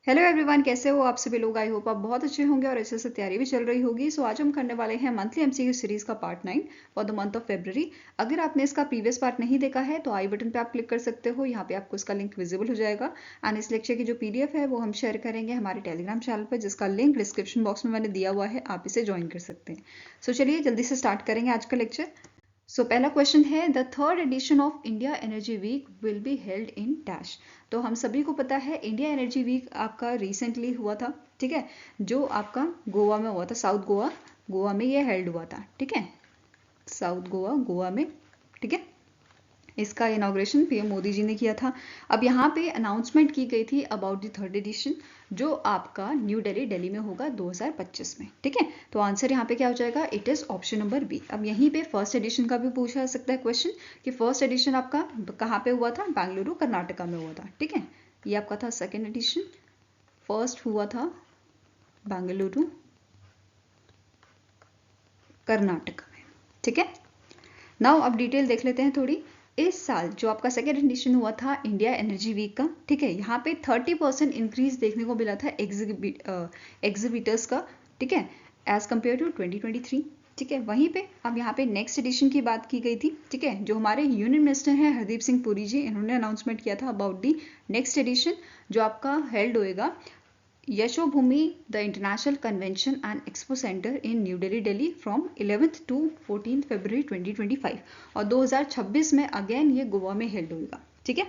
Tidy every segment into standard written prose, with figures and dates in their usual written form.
Hello everyone, कैसे हो आप सभी लोग। आई होप आप बहुत अच्छे होंगे और अच्छे से तैयारी भी चल रही होगी। सो आज हम करने वाले हैं मंथली एमसीक्यू सीरीज का part 9 for the month of फरवरी। अगर आपने इसका प्रीवियस पार्ट नहीं देखा है तो आई बटन पे आप क्लिक कर सकते हो, यहाँ पे आपको इसका लिंक विजिबल हो जाएगा। एंड इस लेक्चर की जो पीडीएफ है वो हम शेयर करेंगे हमारे टेलीग्राम चैनल पर, जिसका लिंक डिस्क्रिप्शन बॉक्स में मैंने दिया हुआ है, आप इसे ज्वाइन कर सकते हैं। सो चलिए जल्दी से स्टार्ट करेंगे आज का लेक्चर। सो पहला क्वेश्चन है, the third edition of India energy week will be held in dash. तो हम सभी को पता है इंडिया एनर्जी वीक आपका रिसेंटली हुआ था, ठीक है, जो आपका गोवा में हुआ था, साउथ गोवा गोवा में ये हेल्ड हुआ था, ठीक है, साउथ गोवा गोवा में, ठीक है। इसका इनाग्रेशन पीएम मोदी जी ने किया था। अब यहाँ पे अनाउंसमेंट की गई थी अबाउट द थर्ड एडिशन, जो आपका न्यू दिल्ली दिल्ली में होगा 2025 में, ठीक है। तो आंसर यहाँ पे क्या हो जाएगा, it is option number B. अब यहीं पे फर्स्ट एडिशन का भी पूछा जा सकता है क्वेश्चन कि फर्स्ट एडिशन आपका कहाँ पे हुआ था, बेंगलुरु कर्नाटका में हुआ था, ठीक है। ये आपका था सेकेंड एडिशन, फर्स्ट हुआ था बेंगलुरु कर्नाटका में, ठीक है। नाउ अब डिटेल देख लेते हैं थोड़ी। इस साल जो आपका सेकेंड एडिशन हुआ था इंडिया एनर्जी वीक का, ठीक है, यहाँ पे 30% इंक्रीज देखने को मिला था एग्जिबिटर्स का, ठीक है, एज कम्पेयर टू 2023, ठीक है। वहीं पे अब यहाँ पे नेक्स्ट एडिशन की बात की गई थी, ठीक है, जो हमारे यूनियन मिनिस्टर हैं हरदीप सिंह पुरी जी, इन्होंने अनाउंसमेंट किया था अबाउट दी नेक्स्ट एडिशन, जो आपका हेल्ड होएगा Yashobhoomi the international convention and expo centre in new Delhi Delhi from 11th to 14th February 2025, और 2026 में अगेन ये गोवा में हेल्ड होगा, ठीक है,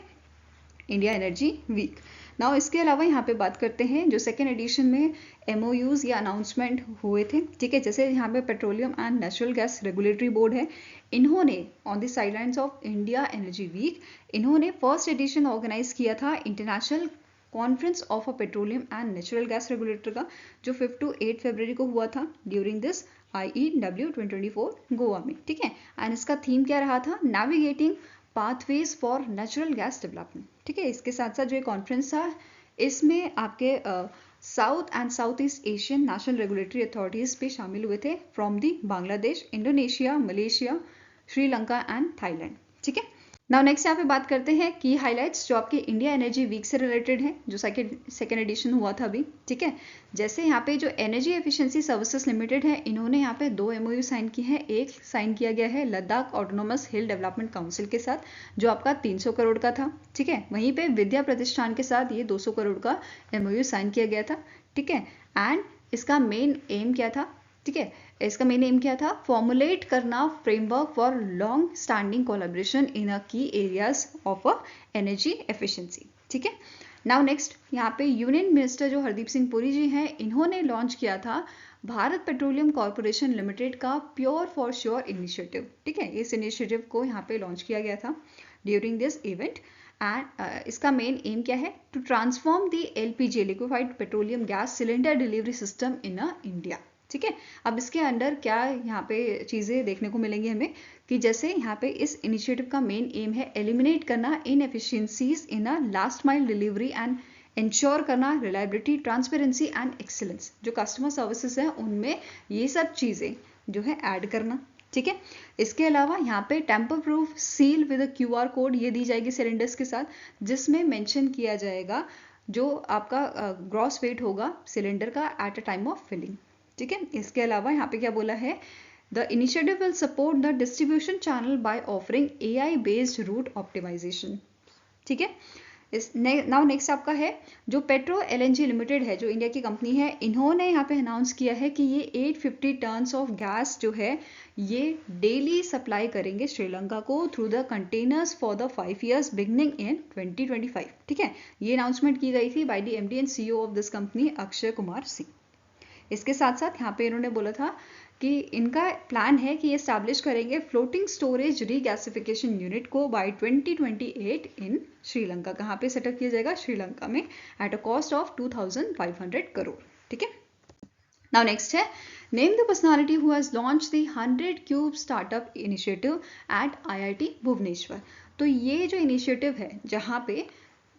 इंडिया एनर्जी वीक। नाउ इसके अलावा यहाँ पे बात करते हैं जो सेकेंड एडिशन में एमओयूज या अनाउंसमेंट हुए थे, ठीक है, जैसे यहाँ पे petroleum and natural gas regulatory board है, इन्होंने on the sidelines of India energy week इन्होंने फर्स्ट एडिशन ऑर्गेनाइज किया था international conference of a petroleum and natural gas regulator का, जो 5 to 8 फरवरी को हुआ था ड्यूरिंग दिस IEW 2024 गोवा में, ठीक है। एंड इसका थीम क्या रहा था, navigating pathways for natural gas development, ठीक है। इसके साथ साथ जो ये कॉन्फ्रेंस था, इसमें आपके south and south east Asian national regulatory authorities पे शामिल हुए थे from the Bangladesh, Indonesia, Malaysia, Sri Lanka and Thailand, ठीक है। नाउ नेक्स्ट यहाँ पे बात करते हैं की हाइलाइट्स जो आपके इंडिया एनर्जी वीक से रिलेटेड है, जो सेकेंड एडिशन हुआ था अभी, ठीक है। जैसे यहाँ पे जो एनर्जी एफिशिएंसी सर्विसेज लिमिटेड है, इन्होंने यहाँ पे 2 MOU साइन की है। एक साइन किया गया है लद्दाख ऑटोनोमस हिल डेवलपमेंट काउंसिल के साथ, जो आपका 300 करोड़ का था, ठीक है। वहीं पे विद्या प्रतिष्ठान के साथ ये 200 करोड़ का MOU साइन किया गया था, ठीक है। एंड इसका मेन एम क्या था, ठीक है, इसका मेन एम क्या था, फॉर्मुलेट करना framework for long standing collaboration in uh key areas of uh energy efficiency, ठीक है। नाउ नेक्स्ट यहाँ पे यूनियन मिनिस्टर जो हरदीप सिंह पुरी जी हैं, इन्होंने लॉन्च किया था भारत पेट्रोलियम कॉर्पोरेशन लिमिटेड का प्योर फॉर श्योर इनिशिएटिव, ठीक है। इस इनिशिएटिव को यहाँ पे लॉन्च किया गया था ड्यूरिंग दिस इवेंट। एंड इसका मेन एम क्या है, to transform the LPG liquefied petroleum gas cylinder delivery system in India, ठीक है। अब इसके अंडर क्या यहाँ पे चीज़ें देखने को मिलेंगी हमें, कि जैसे यहाँ पे इस इनिशिएटिव का मेन एम है एलिमिनेट करना inefficiencies in a last mile delivery and ensure करना रिलायबिलिटी, ट्रांसपेरेंसी एंड एक्सीलेंस। जो कस्टमर सर्विसेज हैं उनमें ये सब चीज़ें जो है ऐड करना, ठीक है। इसके अलावा यहाँ पे tamper proof seal with QR code ये दी जाएगी सिलेंडर्स के साथ, जिसमें मेंशन किया जाएगा जो आपका ग्रॉस वेट होगा सिलेंडर का at a time of filling, ठीक है। इसके अलावा यहाँ पे क्या बोला है, the initiative will support the distribution channel by offering AI based route optimisation, ठीक है। इस नाउ नेक्स्ट आपका है जो पेट्रो LNG लिमिटेड है, जो इंडिया की कंपनी है, इन्होंने यहाँ पे अनाउंस किया है कि ये 850 टन्स ऑफ गैस जो है ये डेली सप्लाई करेंगे श्रीलंका को through the containers for the 5 years beginning इन 2025, ठीक है। ये अनाउंसमेंट की गई थी by the MD and CEO of this company Akshay Kumar Singh. इसके साथ साथ यहाँ पे इन्होंने बोला था कि इनका प्लान है कि ये स्टैब्लिश करेंगे फ्लोटिंग स्टोरेज रीगैसिफिकेशन यूनिट को बाय 2028 इन श्रीलंका। कहाँ पे सेटअप किया जाएगा, श्रीलंका में, at a cost of 2500 crore, ठीक है। नाउ नेक्स्ट है, name the personality who has launch the 100 cube startup initiative eight IIT Bhubaneswar. तो ये जो इनिशिएटिव है जहाँ पे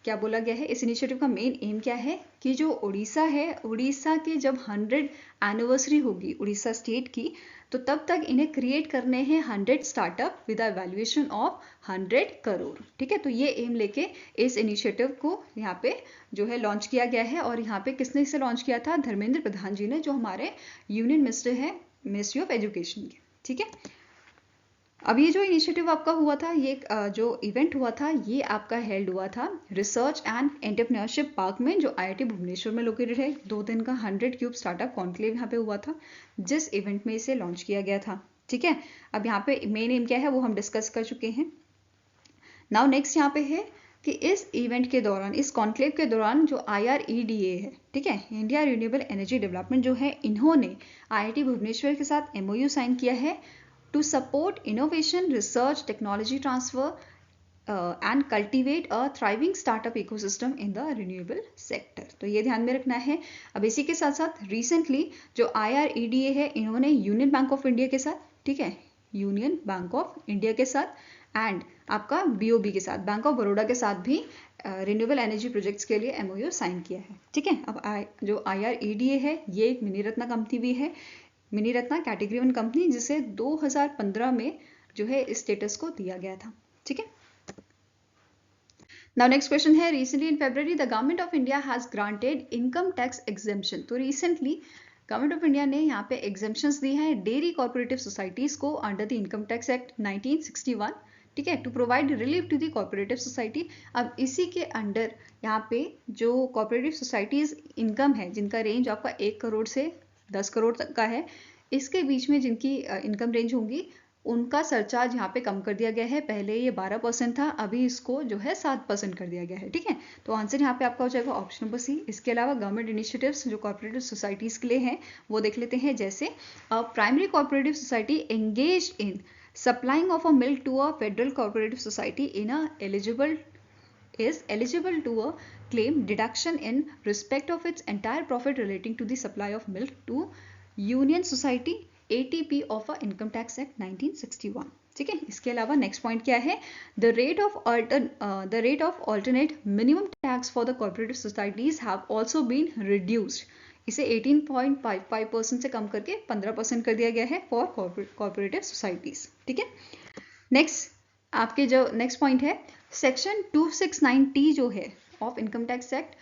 क्या बोला गया है, इस इनिशिएटिव का मेन एम क्या है कि जो उड़ीसा है, उड़ीसा के जब 100 एनिवर्सरी होगी उड़ीसा स्टेट की, तो तब तक इन्हें क्रिएट करने हैं 100 startup with valuation of 100 crore. ठीक है, तो ये एम लेके इस इनिशिएटिव को यहाँ पे जो है लॉन्च किया गया है। और यहाँ पे किसने इसे लॉन्च किया था, धर्मेंद्र प्रधान जी ने, जो हमारे यूनियन मिनिस्टर है, मिनिस्ट्री ऑफ एजुकेशन के। ठीक है, अब ये जो इनिशिएटिव आपका हुआ था, ये जो इवेंट हुआ था, ये आपका हेल्ड हुआ था रिसर्च एंड एंटरप्रेन्योरशिप पार्क में, जो आईआईटी भुवनेश्वर में लोकेटेड है। 2 दिन का 100 क्यूब स्टार्टअप कॉन्क्लेव यहाँ पे हुआ था, जिस इवेंट में इसे लॉन्च किया गया था। ठीक है, अब यहाँ पे मेन एम क्या है वो हम डिस्कस कर चुके हैं। नाउ नेक्स्ट यहाँ पे है कि इस इवेंट के दौरान, इस कॉन्क्लेव के दौरान, जो IREDA है, ठीक है, इंडिया रिन्यूएबल एनर्जी डेवलपमेंट जो है, इन्होंने आईआईटी भुवनेश्वर के साथ MOU साइन किया है to support innovation, research, technology transfer, and cultivate a thriving startup ecosystem in the renewable sector। तो ये ध्यान में रखना है। अब इसी के साथ साथ रिसेंटली जो IREDA है, इन्होंने यूनियन बैंक ऑफ इंडिया के साथ, ठीक है, यूनियन बैंक ऑफ इंडिया के साथ एंड आपका BOB के साथ, बैंक ऑफ बड़ौदा के साथ भी रिन्यूएबल एनर्जी प्रोजेक्ट्स के लिए MOU साइन किया है। ठीक है, अब जो IREDA है, ये एक मिनी रत्ना कंपनी भी है, मिनी रत्ना कैटेगरी 1 कंपनी, जिसे 2015 में जो है इस स्टेटस को दिया गया था। ठीक है, नाउ नेक्स्ट क्वेश्चन है, recently in February the government of India has granted income tax exemption. तो रिसेंटली गवर्नमेंट ऑफ इंडिया ने यहाँ पे एग्जेम्पशंस दी हैं डेयरी कॉर्पोरेटिव सोसाइटीज को under the income tax act 1961। ठीक है, to provide relief to the corporative society. अब इसी के अंडर यहाँ पे जो कॉर्पोरेटिव सोसाइटीज इनकम है, जिनका रेंज आपका 1 करोड़ से 10 करोड़ तक का है, इसके बीच में जिनकी इनकम रेंज होंगी, उनका सरचार्ज यहाँ पे कम कर दिया गया है। पहले ये 12% था, अभी इसको जो है 7% कर दिया गया है। ठीक है, तो आंसर यहाँ पे आपका हो जाएगा ऑप्शन नंबर सी। इसके अलावा गवर्नमेंट इनिशिएटिव्स जो कॉर्पोरेटिव सोसाइटीज के लिए हैं वो देख लेते हैं, जैसे primary corporative society engage in supplying of a milk to a federal corporative society in a eligible to a claim deduction in respect of its entire profit relating to the supply of milk to Union Society ATP of a Income Tax Act 1961। ठीक है, इसके अलावा next point क्या है, the rate of alternate minimum tax for the cooperative societies have also been reduced। इसे 18.55% से कम करके 15% कर दिया गया है फॉर कॉर्पोरेटिव सोसाइटीज। ठीक है, नेक्स्ट आपके जो नेक्स्ट पॉइंट है, सेक्शन 269T जो है of income tax act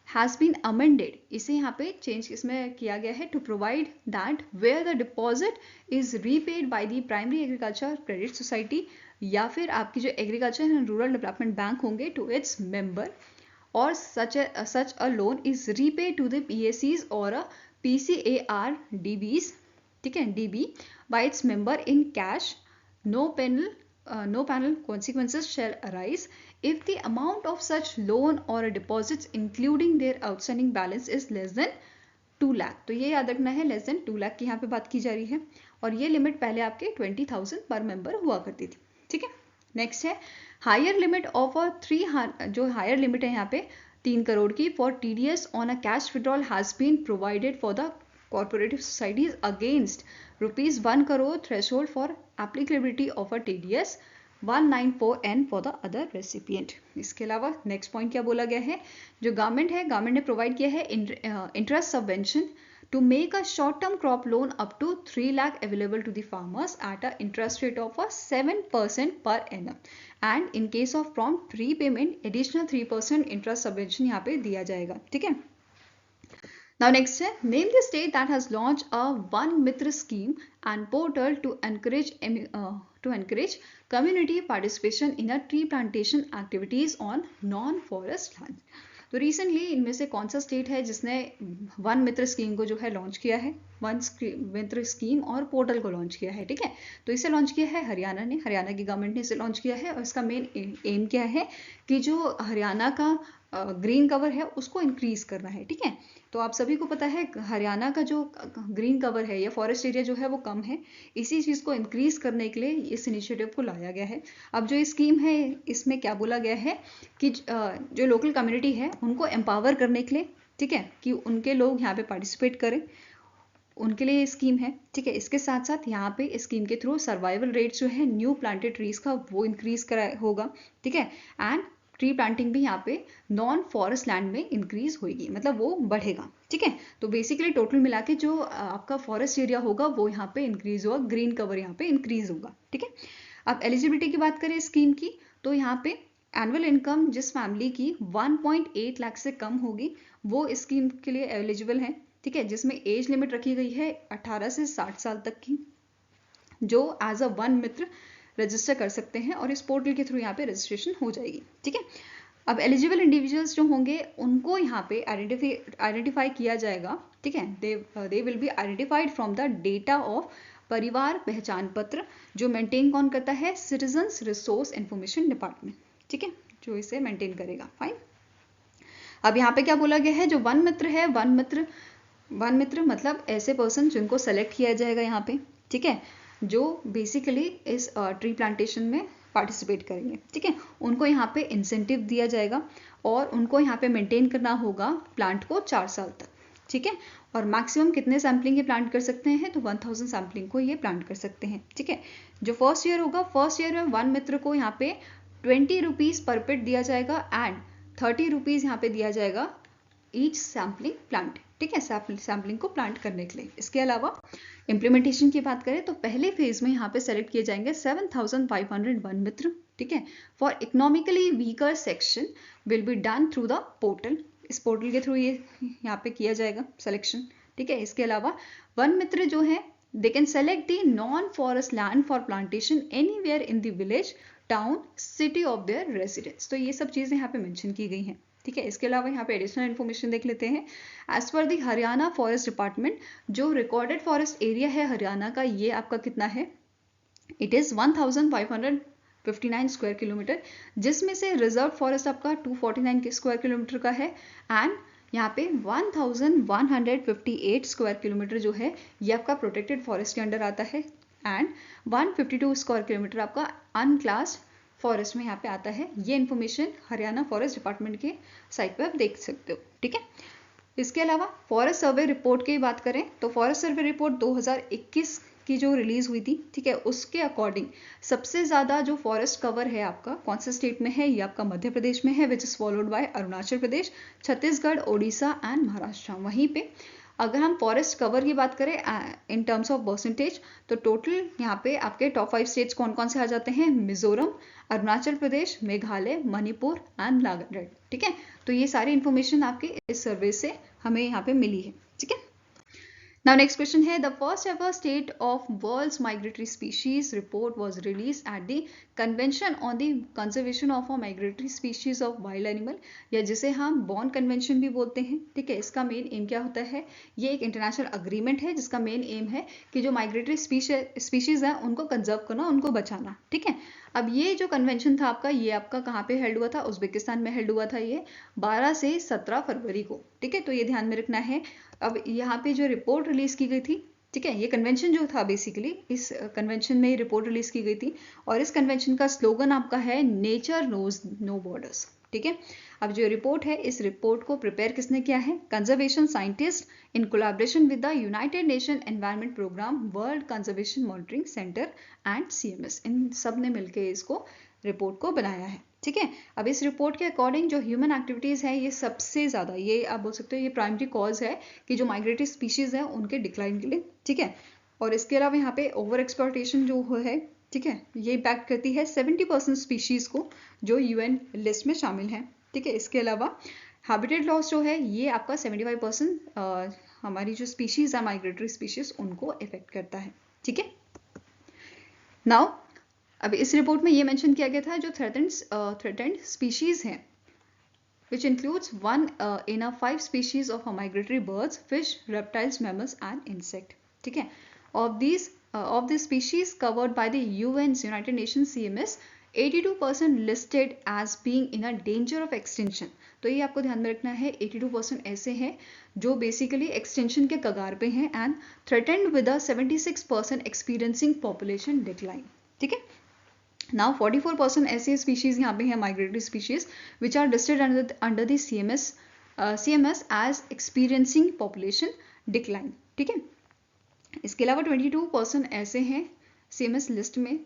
has been amended. इसे यहाँ पे चेंज इसमें किया गया है to provide that where the deposit is repaid by the primary agriculture credit society, या फिर आपकी जो agriculture and rural development bank होंगे टू इट्स मेंबर, और such a loan is repaid to the PACs or a PCAR DBs, ठीक है, DB by its member in cash, no penal consequences shall arise if the amount of such loan or deposits including their outstanding balance is less than 2 lakh. तो ये याद रखना है, less than 2 lakh की यहाँ पे बात की जा रही है, और ये लिमिट पहले आपके 20,000 पर मेंबर हुआ करती थी। ठीक है, नेक्स्ट है हायर लिमिट ऑफ जो हायर लिमिट है यहाँ पे 3 करोड़ की for TDS on a cash withdrawal has been provided for the corporative societies against ₹1 crore threshold for applicability of a TDS 194N for the other recipient. इसके अलावा next point क्या बोला गया है, जो गवर्नमेंट ने प्रोवाइड किया है interest subvention to make a short-term crop loan up to 3 lakh available to the farmers at a interest rate of 7% per annum, and in case of prompt prepayment additional 3% interest subvention यहाँ पे दिया जाएगा। ठीक है, now next है, name the state that has launched a Van Mitra scheme and portal to encourage community participation in a tree plantation activities on non-forest land। तो recently इनमें से कौन सा स्टेट है जिसने वन मित्र स्कीम को जो है लॉन्च किया है, वन मित्र स्कीम और पोर्टल को लॉन्च किया है। ठीक है, तो इसे लॉन्च किया है हरियाणा ने, हरियाणा की गवर्नमेंट ने इसे लॉन्च किया है, और इसका मेन एम क्या है कि जो हरियाणा का ग्रीन कवर है उसको इंक्रीज करना है। ठीक है, तो आप सभी को पता है हरियाणा का जो ग्रीन कवर है या फॉरेस्ट एरिया जो है वो कम है, इसी चीज़ को इंक्रीज करने के लिए इस इनिशिएटिव को लाया गया है। अब जो स्कीम है इसमें क्या बोला गया है कि जो लोकल कम्युनिटी है उनको एम्पावर करने के लिए, ठीक है, कि उनके लोग यहाँ पे पार्टिसिपेट करें, उनके लिए स्कीम है। ठीक है, इसके साथ साथ यहाँ पे स्कीम के थ्रू सर्वाइवल रेट जो है न्यू प्लांटेड ट्रीज का वो इंक्रीज करा होगा। ठीक है, एंड ट्री प्लांटिंग भी यहाँ पे नॉन फॉरेस्ट लैंड में इंक्रीज होगी, मतलब वो बढ़ेगा। ठीक है, तो बेसिकली टोटल मिला के जो आपका फॉरेस्ट एरिया होगा वो यहाँ पे इंक्रीज होगा, ग्रीन कवर यहाँ पे इंक्रीज होगा। ठीक है, अब एलिजिबिलिटी की बात करें स्कीम की, तो यहाँ पे एनुअल इनकम जिस फैमिली की 1.8 लाख से कम होगी वो इस स्कीम के लिए एलिजिबल है। ठीक है, जिसमें एज लिमिट रखी गई है 18 से 60 साल तक की, जो एज अ वन मित्र रजिस्टर कर सकते हैं और इस पोर्टल के थ्रू यहाँ पे रजिस्ट्रेशन हो जाएगी। ठीक है, अब एलिजिबल इंडिविजुअल्स जो होंगे उनको यहाँ पे आइडेंटिफाई किया जाएगा। ठीक है, they will be identified from the data of परिवार पहचान पत्र, जो मेंटेन कौन करता है, सिटीजन्स रिसोर्स इंफॉर्मेशन डिपार्टमेंट। ठीक है, जो इसे मेंटेन करेगा। फाइन, अब यहाँ पे क्या बोला गया है, जो वन मित्र है, वन मित्र मतलब ऐसे पर्सन जिनको सेलेक्ट किया जाएगा यहाँ पे। ठीक है, जो बेसिकली इस ट्री प्लांटेशन में पार्टिसिपेट करेंगे। ठीक है, उनको यहाँ पे इंसेंटिव दिया जाएगा और उनको यहाँ पे मेंटेन करना होगा प्लांट को 4 साल तक। ठीक है, और मैक्सिमम कितने सैम्पलिंग ये प्लांट कर सकते हैं, तो 1000 सैम्पलिंग को ये प्लांट कर सकते हैं। ठीक है, जो फर्स्ट ईयर होगा, फर्स्ट ईयर में वन मित्र को यहाँ पे 20 रुपीज पर पेट दिया जाएगा एंड 30 रुपीज यहाँ पे दिया जाएगा ईच सैम्पलिंग प्लांट। ठीक है, सैम्पलिंग को प्लांट करने के लिए। इसके अलावा इम्प्लीमेंटेशन की बात करें तो पहले फेज में यहाँ पे सेलेक्ट किए जाएंगे 7500 वन मित्र। ठीक है, for economically weaker section will be done through the portal, इस पोर्टल के थ्रू ये यहाँ पे किया जाएगा सिलेक्शन। ठीक है, इसके अलावा वन मित्र जो है they can select the non forest land for plantation anywhere in the village, town, city of their residence. तो ये सब चीजें यहाँ पे मेंशन की गई हैं। ठीक है, इसके अलावा यहाँ पे एडिशनल इन्फॉर्मेशन देख लेते हैं। एज पर दी हरियाणा फॉरेस्ट डिपार्टमेंट, जो रिकॉर्डेड फॉरेस्ट एरिया है हरियाणा का, ये आपका कितना है, इट इज 1559 स्क्वायर किलोमीटर, जिसमें से रिजर्व फॉरेस्ट आपका 249 स्क्वायर किलोमीटर का है एंड यहाँ पे 1158 स्क्वायर किलोमीटर जो है ये आपका प्रोटेक्टेड फॉरेस्ट के अंडर आता है एंड 152 स्क्वायर किलोमीटर आपका अनक्लास्ड फॉरेस्ट में यहाँ पे आता है। ये इन्फॉर्मेशन हरियाणा फॉरेस्ट डिपार्टमेंट के साइट पे आप देख सकते हो। ठीक है, इसके अलावा फॉरेस्ट सर्वे रिपोर्ट की बात करें तो फॉरेस्ट सर्वे रिपोर्ट 2021 की जो रिलीज हुई थी, ठीक है, उसके अकॉर्डिंग सबसे ज्यादा जो फॉरेस्ट कवर है आपका कौन से स्टेट में है, ये आपका मध्य प्रदेश में है, which is followed by Arunachal Pradesh, Chhattisgarh, Odisha and Maharashtra. वहीं पे अगर हम फॉरेस्ट कवर की बात करें इन टर्म्स ऑफ परसेंटेज, तो टोटल यहाँ पे आपके टॉप 5 स्टेट्स कौन कौन से आ जाते हैं, मिजोरम, अरुणाचल प्रदेश, मेघालय, मणिपुर एंड नागालैंड। ठीक है, तो ये सारी इंफॉर्मेशन आपके इस सर्वे से हमें यहाँ पे मिली है। ठीक है, now next question है, the first ever state of world's migratory species report was released at the convention on the conservation of a migratory species of wild animal, या जिसे हम बॉन कन्वेंशन भी बोलते हैं। ठीक है, इसका मेन एम क्या होता है, ये एक इंटरनेशनल अग्रीमेंट है जिसका मेन एम है कि जो माइग्रेटरी स्पीशीज है उनको कंजर्व करना, उनको बचाना। ठीक है, अब ये जो कन्वेंशन था आपका, ये आपका कहाँ पे हेल्ड हुआ था, उज्बेकिस्तान में हेल्ड हुआ था, ये 12 से 17 फरवरी को। ठीक है, तो ये ध्यान में रखना है। अब यहाँ पे जो रिपोर्ट रिलीज की गई थी, ठीक है, ये कन्वेंशन जो था बेसिकली इस कन्वेंशन में रिपोर्ट रिलीज की गई थी और इस कन्वेंशन का स्लोगन आपका है नेचर नोज नो बॉर्डर्स। ठीक है, अब जो रिपोर्ट है, इस रिपोर्ट को प्रिपेयर किसने किया है, conservation scientist in collaboration with the United Nation Environment Programme, World Conservation Monitoring Centre and CMS, इन सब ने मिलकर इसको रिपोर्ट को बनाया है। ठीक है, अब इस रिपोर्ट के अकॉर्डिंग जो ह्यूमन एक्टिविटीज है, ये सबसे ज्यादा, ये आप बोल सकते हो ये प्राइमरी कॉज है कि जो माइग्रेटरी स्पीशीज है उनके डिक्लाइन के लिए। ठीक है, और इसके अलावा यहाँ पे ओवर एक्सप्लॉयटेशन जो है, ठीक है, ये इम्पैक्ट करती है 70% स्पीशीज को जो यूएन लिस्ट में शामिल है। ठीक है, इसके अलावा हैबिटेट लॉस जो है ये आपका 75% हमारी जो स्पीशीज है माइग्रेटरी स्पीशीज उनको इफेक्ट करता है। ठीक है, नाउ अब इस रिपोर्ट में ये मेंशन किया गया था जो थ्रेटेंड स्पीशीज हैं, which includes 1 in a 5 species of a migratory birds, fish, reptiles, mammals and insect. ठीक है, of these species covered by the UN's United Nations CMS, 82% listed as being in a danger of extinction. तो ये आपको ध्यान में रखना है, 82% ऐसे हैं जो बेसिकली एक्सटेंशन के कगार पे हैं and threatened with a 76% experiencing population decline. ठीक है, Now 44% ऐसे स्पीशीज यहाँ पे हैं migratory species which are listed under the CMS as experiencing population decline. ठीक है, इसके अलावा 22% ऐसे हैं CMS लिस्ट में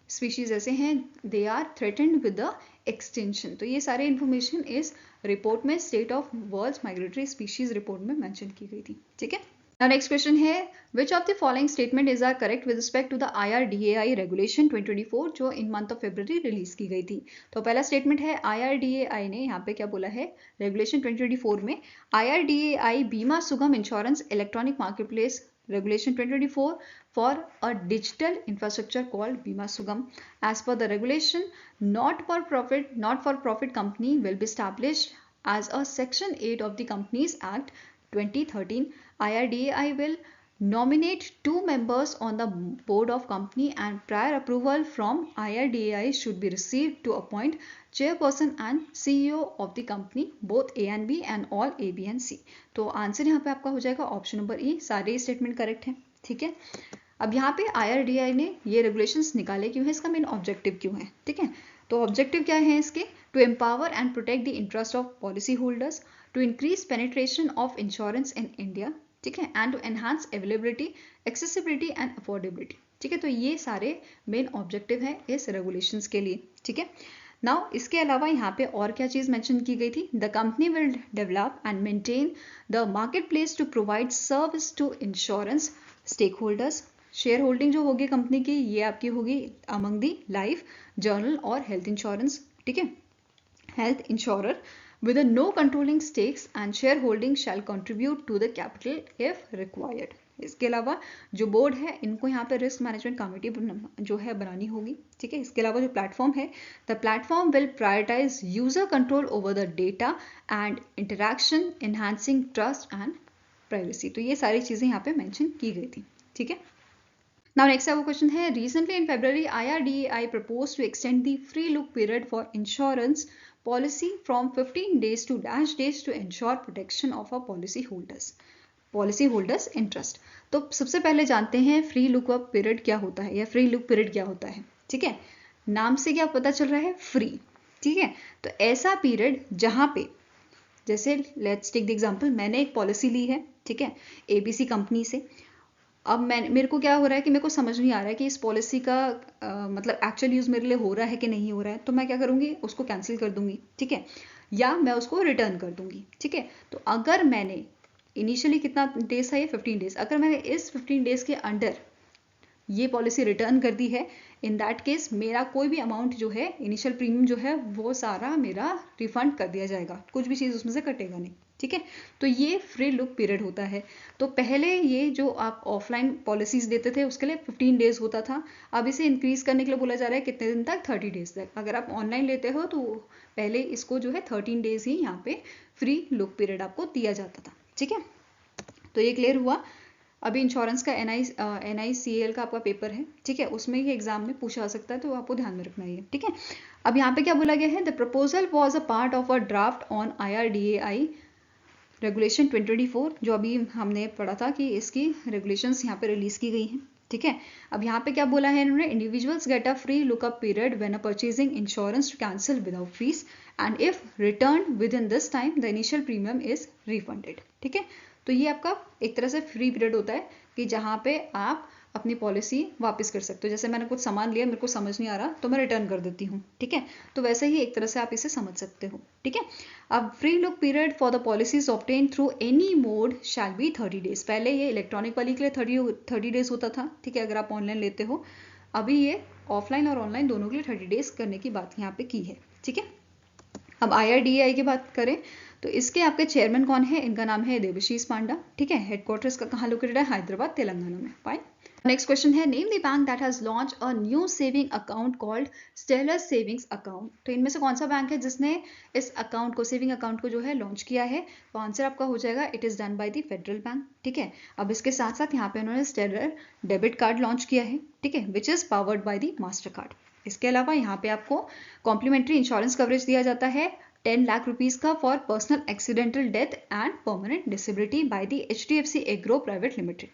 स्पीशीज ऐसे हैं they are threatened with the extension. तो ये सारे इन्फॉर्मेशन इस रिपोर्ट में state of world migratory species report में मेंशन की गई थी। ठीक है, नाउ नेक्स्ट क्वेश्चन है which of the following statement is are correct with respect to the IRDAI regulation 2024 जो इन मंथ ऑफ फरवरी रिलीज की गई थी। तो पहला स्टेटमेंट है IRDAI ने यहाँ पे क्या बोला है, रेगुलेशन 2024 में IRDAI बीमा सुगम insurance electronic marketplace Regulation 2024 for a digital infrastructure called Bima Sugam. As per the regulation, not for profit company will be established as a Section 8 of the Companies Act 2013. IRDAI will nominate 2 members on the board of company and prior approval from IRDAI should be received to appoint chairperson and CEO of the company both A and B and all A, B and C. तो answer यहाँ पे आपका हो जाएगा option number ई, सारे statement correct हैं। ठीक है, अब यहाँ पे IRDAI ने ये रेगुलेशंस निकाले क्यों है, इसका मेन ऑब्जेक्टिव क्यों है। ठीक है, तो ऑब्जेक्टिव क्या है इसके, to empower and protect the interest of policy holders, to increase penetration of insurance in India, ठीक है, and to enhance availability, accessibility and affordability. ठीक है, तो ये सारे मेन ऑब्जेक्टिव है इस रेगुलेशंस के लिए। ठीक है, नाउ इसके अलावा यहाँ पे और क्या चीज़ मेंशन की गई थी, the company will develop and maintain the market place to provide service to insurance stake holders. Share holding जो होगी कंपनी की ये आपकी होगी अमंग दी लाइफ, जर्नल और हेल्थ इंश्योरेंस। ठीक है, health insurer with a no controlling stakes and shareholding shall contribute to the capital if required. इसके अलावा जो बोर्ड है इनको यहाँ पे रिस्क मैनेजमेंट कमेटी जो है बनानी होगी। ठीक है, इसके अलावा जो प्लेटफॉर्म है, the platform will prioritise user control over the data and interaction enhancing trust and privacy. तो ये सारी चीज़ें यहाँ पे मेंशन की गई थी। ठीक है, Now next our question है, recently in February IRDAI proposed to extend the free look period for insurance policy from 15 days to dash days to ensure protection of our policy holders interest. तो सबसे पहले जानते हैं free look up period क्या होता है या free look period क्या होता है। ठीक है, नाम से क्या पता चल रहा है, फ्री। ठीक है, तो ऐसा पीरियड जहाँ पे जैसे लेट्स टेक द एग्जांपल, मैंने एक पॉलिसी ली है, ठीक है, ABC कंपनी से। अब मेरे को क्या हो रहा है कि मेरे को समझ नहीं आ रहा है कि इस पॉलिसी का मतलब एक्चुअल यूज़ मेरे लिए हो रहा है कि नहीं हो रहा है, तो मैं क्या करूँगी, उसको कैंसिल कर दूंगी। ठीक है, या मैं उसको रिटर्न कर दूंगी। ठीक है, तो अगर मैंने इनिशियली कितना डेज है ये 15 डेज, अगर मैंने इस 15 डेज के अंडर ये पॉलिसी रिटर्न कर दी है, इन दैट केस मेरा कोई भी अमाउंट जो है, इनिशियल प्रीमियम जो है वो सारा मेरा रिफंड कर दिया जाएगा, कुछ भी चीज़ उसमें से कटेगा नहीं। ठीक है, तो ये फ्री लुक पीरियड होता है। तो पहले ये जो आप ऑफलाइन पॉलिसीज देते थे उसके लिए 15 डेज होता था, अब इसे इंक्रीज करने के लिए बोला जा रहा है कितने दिन तक, 30 डेज तक। अगर आप ऑनलाइन लेते हो तो पहले इसको जो है 13 डेज ही यहाँ पे फ्री लुक पीरियड आपको दिया जाता था। ठीक है, तो ये क्लियर हुआ। अभी इंश्योरेंस का NICL का आपका पेपर है, ठीक है, उसमें ये एग्जाम में पूछा जा सकता है, तो आपको ध्यान में रखना है। ठीक है, अब यहाँ पे क्या बोला गया है, the proposal was a part of a draft on IRDAI regulation 2024, जो अभी हमने पढ़ा था कि इसकी रेगुलेशंस यहाँ पे रिलीज की गई हैं। ठीक है, अब यहाँ पे क्या बोला है इन्होंने, individuals get a free lookup period when a purchasing insurance to cancel without fees and if return with in this time the initial premium is refunded. ठीक है, तो ये आपका एक तरह से फ्री पीरियड होता है कि जहाँ पे आप अपनी पॉलिसी वापस कर सकते हो। जैसे मैंने कुछ सामान लिया, मेरे को समझ नहीं आ रहा तो मैं रिटर्न कर देती हूँ। ठीक है, तो वैसे ही एक तरह से आप इसे समझ सकते हो। ठीक है, अब free look period for the policies obtain through any mode shall be 30 days. पहले ये इलेक्ट्रॉनिक वाली के लिए 30 डेज होता था। ठीक है, अगर आप ऑनलाइन लेते हो, अभी ये ऑफलाइन और ऑनलाइन दोनों के लिए 30 डेज करने की बात यहाँ पे की है। ठीक है, अब IRDAI की बात करें तो इसके आपके चेयरमैन कौन है, इनका नाम है देवशीष पांडा। ठीक है, हेडक्वार्टर्स का कहाँ लोकेटेड है, हैदराबाद तेलंगाना में। फाइन, नेक्स्ट क्वेश्चन है, name the bank that has launch a new saving account called stellar savings account. तो इनमें से कौन सा बैंक है जिसने इस अकाउंट को, सेविंग अकाउंट को जो है लॉन्च किया है, तो आंसर आपका हो जाएगा it is done by the federal bank. ठीक है, अब इसके साथ साथ यहाँ पे उन्होंने स्टेलर डेबिट कार्ड लॉन्च किया है, ठीक है, which is powered by the master card. इसके अलावा यहाँ पे आपको कॉम्प्लीमेंट्री इंश्योरेंस कवरेज दिया जाता है 10 लाख रुपीज का for personal accidental death and permanent disability by the HDFC agro private limited.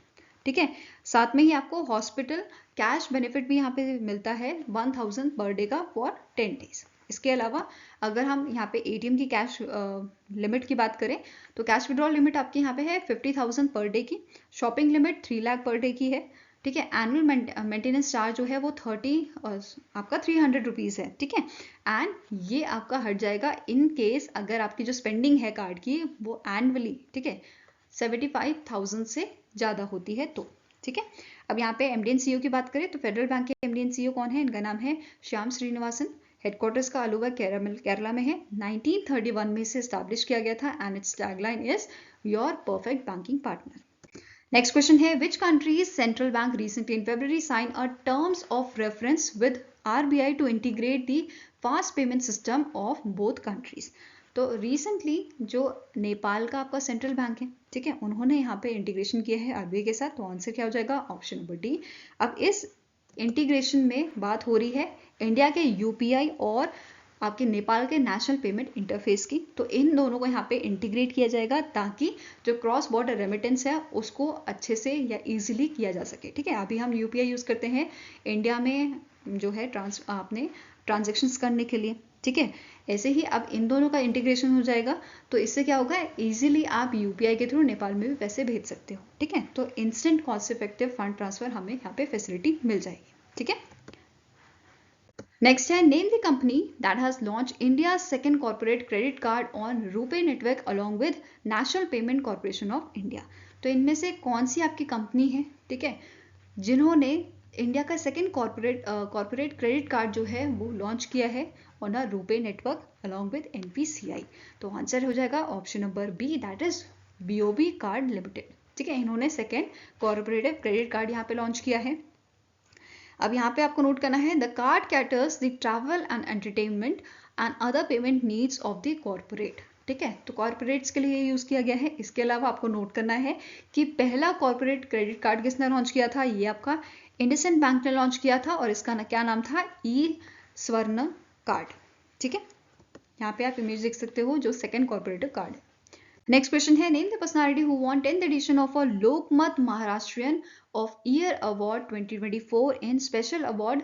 ठीक है, साथ में ही आपको हॉस्पिटल कैश बेनिफिट भी यहाँ पे मिलता है 1000 पर डे का फॉर 10 डेज। इसके अलावा अगर हम यहाँ पे ATM की कैश लिमिट की बात करें तो कैश विड्रॉल लिमिट आपकी यहाँ पे है 50,000 पर डे की, shopping limit 3 lakh per day की है। ठीक है। एनुअल मेंटेनेंस चार्ज जो है वो 300 रुपीज़ है, ठीक है। एंड ये आपका हट जाएगा इन केस अगर आपकी जो स्पेंडिंग है कार्ड की वो एनुअली, ठीक है, 75,000 से ज़्यादा होती है तो, ठीक है। अब यहाँ पे एमडी एंड सीईओ की बात करें तो फेडरल बैंक के एमडी एंड सीईओ कौन है? इनका नाम है श्याम श्रीनिवासन। हेडक्वार्टर्स का आलुवा केरला में है। 1931 में इसे स्टैब्लिश किया गया था and its tagline is your perfect banking partner. Next question है which countries central bank recently in February sign a terms of reference with RBI to integrate the fast payment system of both countries. तो recently जो नेपाल का आपका central bank है, ठीक है, उन्होंने यहाँ पे इंटीग्रेशन किया है आरबीआई के साथ, तो आंसर क्या हो जाएगा? Option number D. अब इस इंटीग्रेशन में बात हो रही है इंडिया के यूपीआई और आपके नेपाल के नेशनल पेमेंट इंटरफेस की, तो इन दोनों को यहाँ पे इंटीग्रेट किया जाएगा ताकि जो क्रॉस बॉर्डर रेमिटेंस है उसको अच्छे से या इजीली किया जा सके, ठीक है। अभी हम यूपीआई यूज़ करते हैं इंडिया में जो है आपने ट्रांजेक्शन्स करने के लिए, ठीक है। ऐसे ही अब इन दोनों का इंटीग्रेशन हो जाएगा तो इससे क्या होगा, इजीली आप यूपीआई के थ्रू नेपाल में भी पैसे भेज सकते हो, ठीक है। तो instant cost effective fund transfer हमें यहाँ पे फैसिलिटी मिल जाएगी, ठीक है। नेक्स्ट है name the company that has launch India second corporate credit card on RuPay network along with national payment corporation of India. तो इनमें से कौन सी आपकी कंपनी है, ठीक है, जिन्होंने इंडिया का सेकेंड कॉर्पोरेट क्रेडिट कार्ड जो है वो लॉन्च किया है on a RuPay network along with NPCI। तो आंसर हो जाएगा option number B, that is BOB card limited, ठीक है। इन्होंने सेकेंड कॉर्पोरेटिव क्रेडिट कार्ड यहाँ पे लॉन्च किया है। अब यहाँ पे आपको नोट करना है the card caters the travel and entertainment and other payment needs of the corporate, ठीक है। तो कॉर्पोरेट्स के लिए यूज़ किया गया है। इसके अलावा आपको नोट करना है कि पहला कॉर्पोरेट क्रेडिट कार्ड किसने लॉन्च किया था? ये आपका इंडसइंड बैंक ने लॉन्च किया था और इसका क्या नाम था? ई स्वर्ण कार्ड, ठीक है। यहाँ पे आप इमेज देख सकते हो जो सेकेंड कॉर्पोरेटिव कार्ड है। नेक्स्ट क्वेश्चन है name the personality who won 10th edition of a Lokmat Maharashtrian of year award 2024 in special award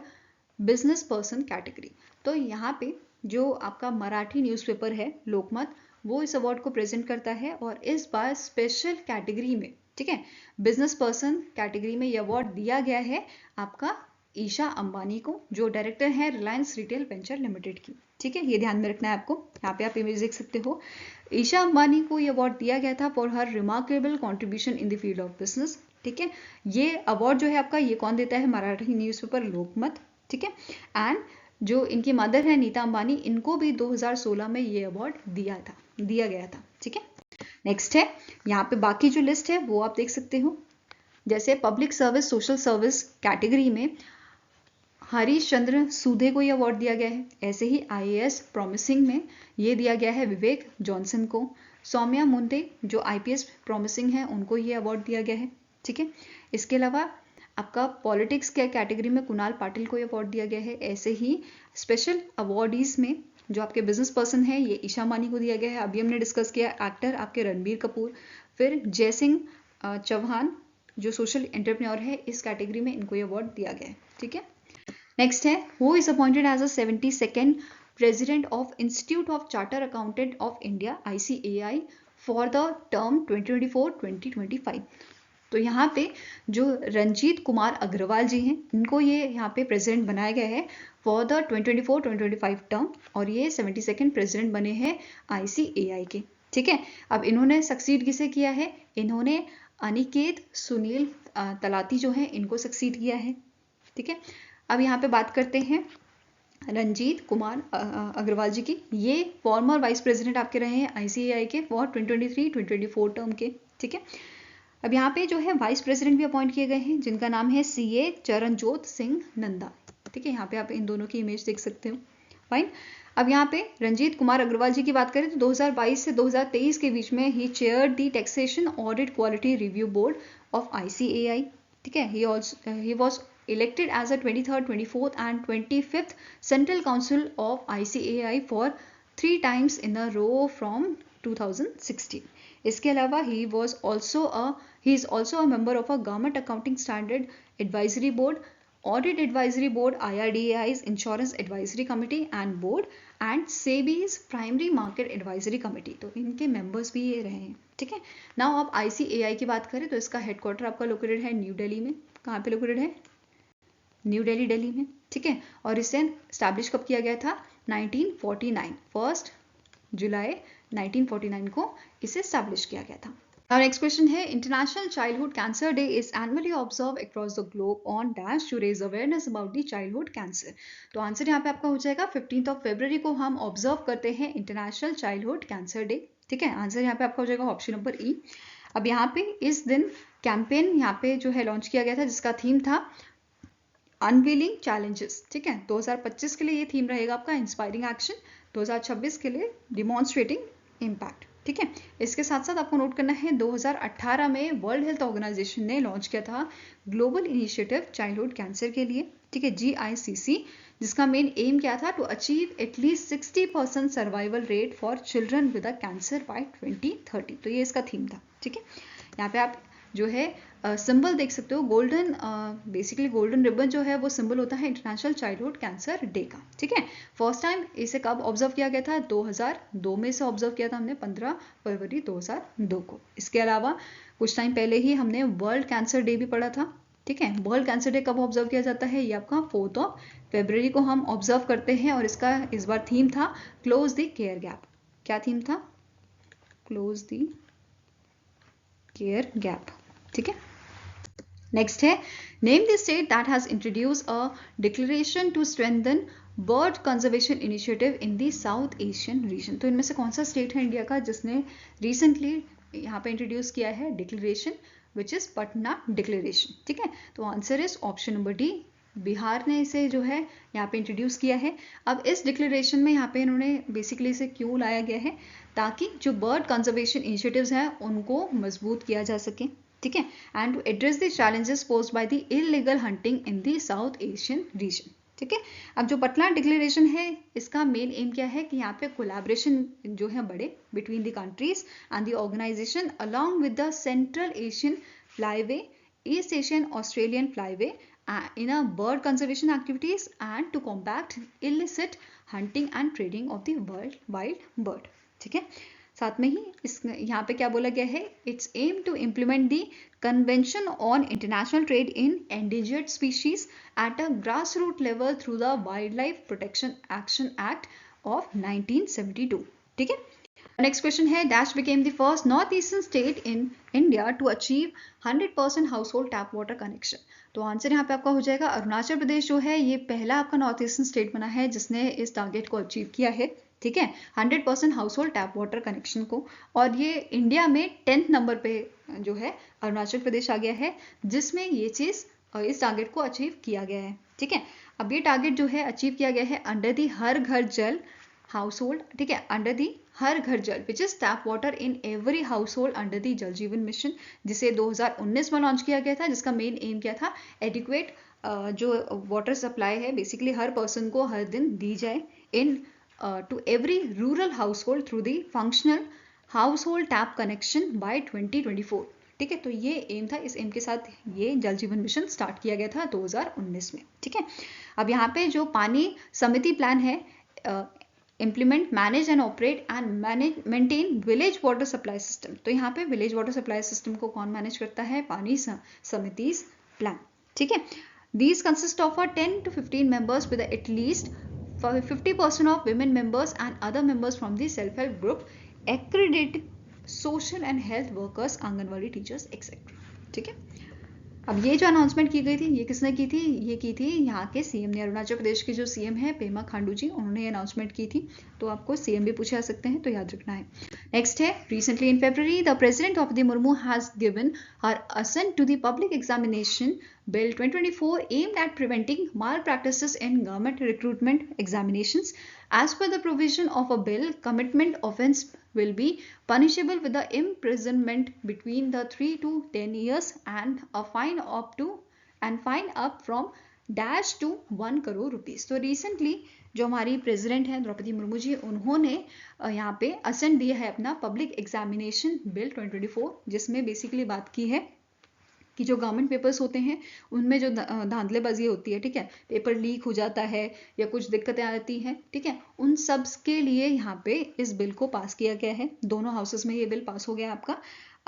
business person category. तो यहाँ पे जो आपका मराठी न्यूज़पेपर है लोकमत, वो इस अवार्ड को प्रेजेंट करता है और इस बार स्पेशल कैटेगरी में, ठीक है, बिजनेस पर्सन कैटेगरी में ये अवार्ड दिया गया है आपका ईशा अंबानी को, जो डायरेक्टर है रिलायंस रिटेल वेंचर लिमिटेड की, ठीक है। ये ध्यान में रखना है आपको। यहाँ पे आप इमेज देख सकते हो। ईशा अंबानी को ये अवार्ड दिया गया था for her remarkable contribution in the field of business, ठीक है। ये अवार्ड जो है आपका ये कौन देता है? मराठी न्यूज़पेपर लोकमत, ठीक है। एंड जो इनकी मदर है नीता अंबानी, इनको भी 2016 में ये अवार्ड दिया गया था, ठीक है। नेक्स्ट है यहाँ पे बाकी जो लिस्ट है वो आप देख सकते हो। जैसे public service social service category में हरीश चंद्र सूधे को ये अवार्ड दिया गया है। ऐसे ही IAS प्रॉमिसिंग में ये दिया गया है विवेक जॉनसन को। सौम्या मुंडे जो IPS प्रॉमिसिंग है उनको ये अवार्ड दिया गया है, ठीक है। इसके अलावा आपका पॉलिटिक्स के कैटेगरी में कुणाल पाटिल को ये अवार्ड दिया गया है। ऐसे ही स्पेशल अवार्डीज में जो आपके बिजनेस पर्सन है ये ईशा अंबानी को दिया गया है। अभी हमने डिस्कस किया एक्टर आपके रणबीर कपूर, फिर जयसिंह चौहान जो सोशल एंटरप्रेन्योर है, इस कैटेगरी में इनको ये अवार्ड दिया गया है, ठीक है। नेक्स्ट है who is appointed as a 72nd president of institute of charter accountant of India ICAI for the term 2024-2025। तो यहाँ पे जो रंजीत कुमार अग्रवाल जी हैं, इनको ये यहाँ पे प्रेसिडेंट बनाया गया है फॉर द 2024-2025 टर्म, और ये 72nd प्रेसिडेंट बने हैं ICAI के, ठीक है। अब इन्होंने सक्सीड किसे किया है? इन्होंने अनिकेत सुनील तलाती जो है इनको सक्सीड किया है, ठीक है। अब यहाँ पे बात करते हैं रंजीत कुमार अग्रवाल जी की। ये फॉर्मर वाइस प्रेसिडेंट आपके रहे हैं ICAI के फॉर 2023-2024 टर्म के, ठीक है। अब यहाँ पे जो है वाइस प्रेसिडेंट भी अपॉइंट किए गए हैं जिनका नाम है CA चरणजोत सिंह नंदा, ठीक है। यहाँ पे आप इन दोनों की इमेज देख सकते हो, फाइन। अब यहाँ पे रंजीत कुमार अग्रवाल जी की बात करें तो 2022 से 2023 के बीच में ही chair the taxation audit quality review board of ICAI, ठीक है। He was elected as a 23rd, 24th and 25th Central Council of ICAI for 3 times in a row from 2016. इसके अलावा he is also a member of a Government Accounting Standard Advisory Board Audit Advisory Board, IRDAI's Insurance Advisory Committee and Board, and SEBI's Primary Market Advisory Committee. तो इनके members भी ये रहे हैं, ठीक है। नाउ आप ICAI की बात करें तो इसका हेडक्वार्टर आपका लोकेटेड है न्यू दिल्ली में। कहाँ पे लोकेटेड है? न्यू दिल्ली, दिल्ली में, ठीक है। और इसे स्टैब्लिश कब किया गया था? 1949, 1 जुलाई 1949 को इसे स्टैब्लिश किया गया था। Our next question है, International Childhood Cancer Day is annually observed across the globe on dash to raise awareness about the childhood cancer. तो आंसर यहाँ पे आपका हो जाएगा 15 फरवरी को हम ऑब्जर्व करते हैं इंटरनेशनल चाइल्डहुड कैंसर डे, ठीक है। आंसर यहाँ पे आपका हो जाएगा ऑप्शन नंबर ई। अब यहाँ पे इस दिन कैंपेन यहाँ पे जो है लॉन्च किया गया था जिसका थीम था अनवीलिंग चैलेंजेस, ठीक है। 2025 के लिए ये थीम रहेगा आपका इंस्पायरिंग एक्शन, 2026 के लिए डिमॉन्स्ट्रेटिंग इम्पैक्ट, ठीक है। इसके साथ साथ आपको नोट करना है 2018 में वर्ल्ड हेल्थ ऑर्गेनाइजेशन ने लॉन्च किया था ग्लोबल इनिशिएटिव चाइल्डहुड कैंसर के लिए, ठीक है, GICC, जिसका मेन एम क्या था? To achieve at least 60% survival rate for children with a cancer by 2030। तो ये इसका थीम था, ठीक है। यहाँ पे आप जो है सिंबल देख सकते हो, गोल्डन, बेसिकली गोल्डन रिबन जो है वो सिंबल होता है इंटरनेशनल चाइल्डहुड कैंसर डे का, ठीक है। फर्स्ट टाइम इसे कब ऑब्जर्व किया गया था? 2002 में इसे ऑब्जर्व किया था हमने, 15 फरवरी 2002 को। इसके अलावा कुछ टाइम पहले ही हमने वर्ल्ड कैंसर डे भी पढ़ा था, ठीक है। वर्ल्ड कैंसर डे कब ऑब्जर्व किया जाता है? ये आपका 4 फरवरी को हम ऑब्जर्व करते हैं और इसका इस बार थीम था क्लोज द केयर गैप। क्या थीम था? क्लोज द केयर गैप, ठीक है। नेक्स्ट है, name the state that has introduce a declaration to strengthen bird conservation initiative in the south Asian region. तो इनमें से कौन सा स्टेट है इंडिया का जिसने रिसेंटली यहाँ पे इंट्रोड्यूस किया है declaration, which is Patna declaration, ठीक है। तो answer is option number D, Bihar ने इसे जो है यहाँ पे इंट्रोड्यूस किया है। अब इस डिक्लेरेशन में यहाँ पे इन्होंने बेसिकली इसे क्यों लाया गया है? ताकि जो बर्ड कंजर्वेशन इनिशिएटिव्स हैं उनको मजबूत किया जा सके, ठीक है, and to address the challenges posed by the illegal hunting in the south Asian region, ठीक है। अब जो पटना डिक्लेरेशन है इसका मेन एम क्या है कि यहाँ पे कोलैबोरेशन जो है बढ़े between the countries and the organisation along with the central Asian flyway, east Asian Australian flyway in a bird conservation activities and to combat illicit hunting and trading of the wild bird, ठीक है। साथ में ही इस यहाँ पे क्या बोला गया है? It's aim to implement the convention on international trade in endangered species at a grass root level through the wild life protection action act of 1972, ठीक है। नेक्स्ट क्वेश्चन है, dash became the first north eastern state in India to achieve 100% house hold tap water connection. तो answer यहाँ पे आपका हो जाएगा अरुणाचल प्रदेश जो है ये पहला आपका नॉर्थ ईस्टर्न स्टेट बना है जिसने इस टारगेट को अचीव किया है, ठीक है, 100% house hold tap water connection को। और ये इंडिया में 10th नंबर पे जो है अरुणाचल प्रदेश आ गया है जिसमें ये चीज़ इस टारगेट को अचीव किया गया है, ठीक है। अब ये टारगेट जो है अचीव किया गया है अंडर दी हर घर जल हाउस होल्ड, ठीक है, अंडर दी हर घर जल which is tap water in every house hold under the जल जीवन मिशन, जिसे 2019 में लॉन्च किया गया था, जिसका मेन एम क्या था? एडिक्वेट जो वाटर सप्लाई है बेसिकली हर पर्सन को हर दिन दी जाए into every rural household through the functional house hold tap connection by 2024, ठीक है। तो ये एम था, इस एम के साथ ये जल जीवन मिशन स्टार्ट किया गया था 2019 में, ठीक है। अब यहाँ पे जो पानी समिति प्लान है, implement, manage and operate and maintain village water supply system। तो यहाँ पे village water supply system को कौन मैनेज करता है? पानी समिति प्लान, ठीक है। These consist of 10 to 15 members with at least 50% of women members and other members from the self-help group, accredited social and health workers, anganwadi teachers etcetera, ठीक है। अब ये जो अनाउंसमेंट की गई थी ये किसने की थी? ये की थी यहाँ के सीएम ने, अरुणाचल प्रदेश के जो सीएम है पेमा खांडू जी, उन्होंने ये अनाउंसमेंट की थी। तो आपको सीएम भी पूछे जा सकते हैं तो याद रखना है। नेक्स्ट है, recently in February the president of the Murmu has given her assent to the public examination bill 2024 aimed at preventing malpractices in government recruitment examinations. As per the provision of a bill, commitment offence will be punishable with the imprisonment between the 3 to 10 years and a fine up from dash to 1 crore rupees। तो recently जो हमारी president हैं द्रौपदी मुर्मू जी, उन्होंने यहाँ पे ascent दिया है अपना पब्लिक एग्जामिनेशन बिल 2024, जिसमें बेसिकली बात की है कि जो गवर्नमेंट पेपर्स होते हैं उनमें जो धांधलेबाजी होती है, ठीक है, पेपर लीक हो जाता है या कुछ दिक्कतें आती हैं, ठीक है, उन सब के लिए यहाँ पे इस बिल को पास किया गया है। दोनों हाउसेस में ये बिल पास हो गया आपका।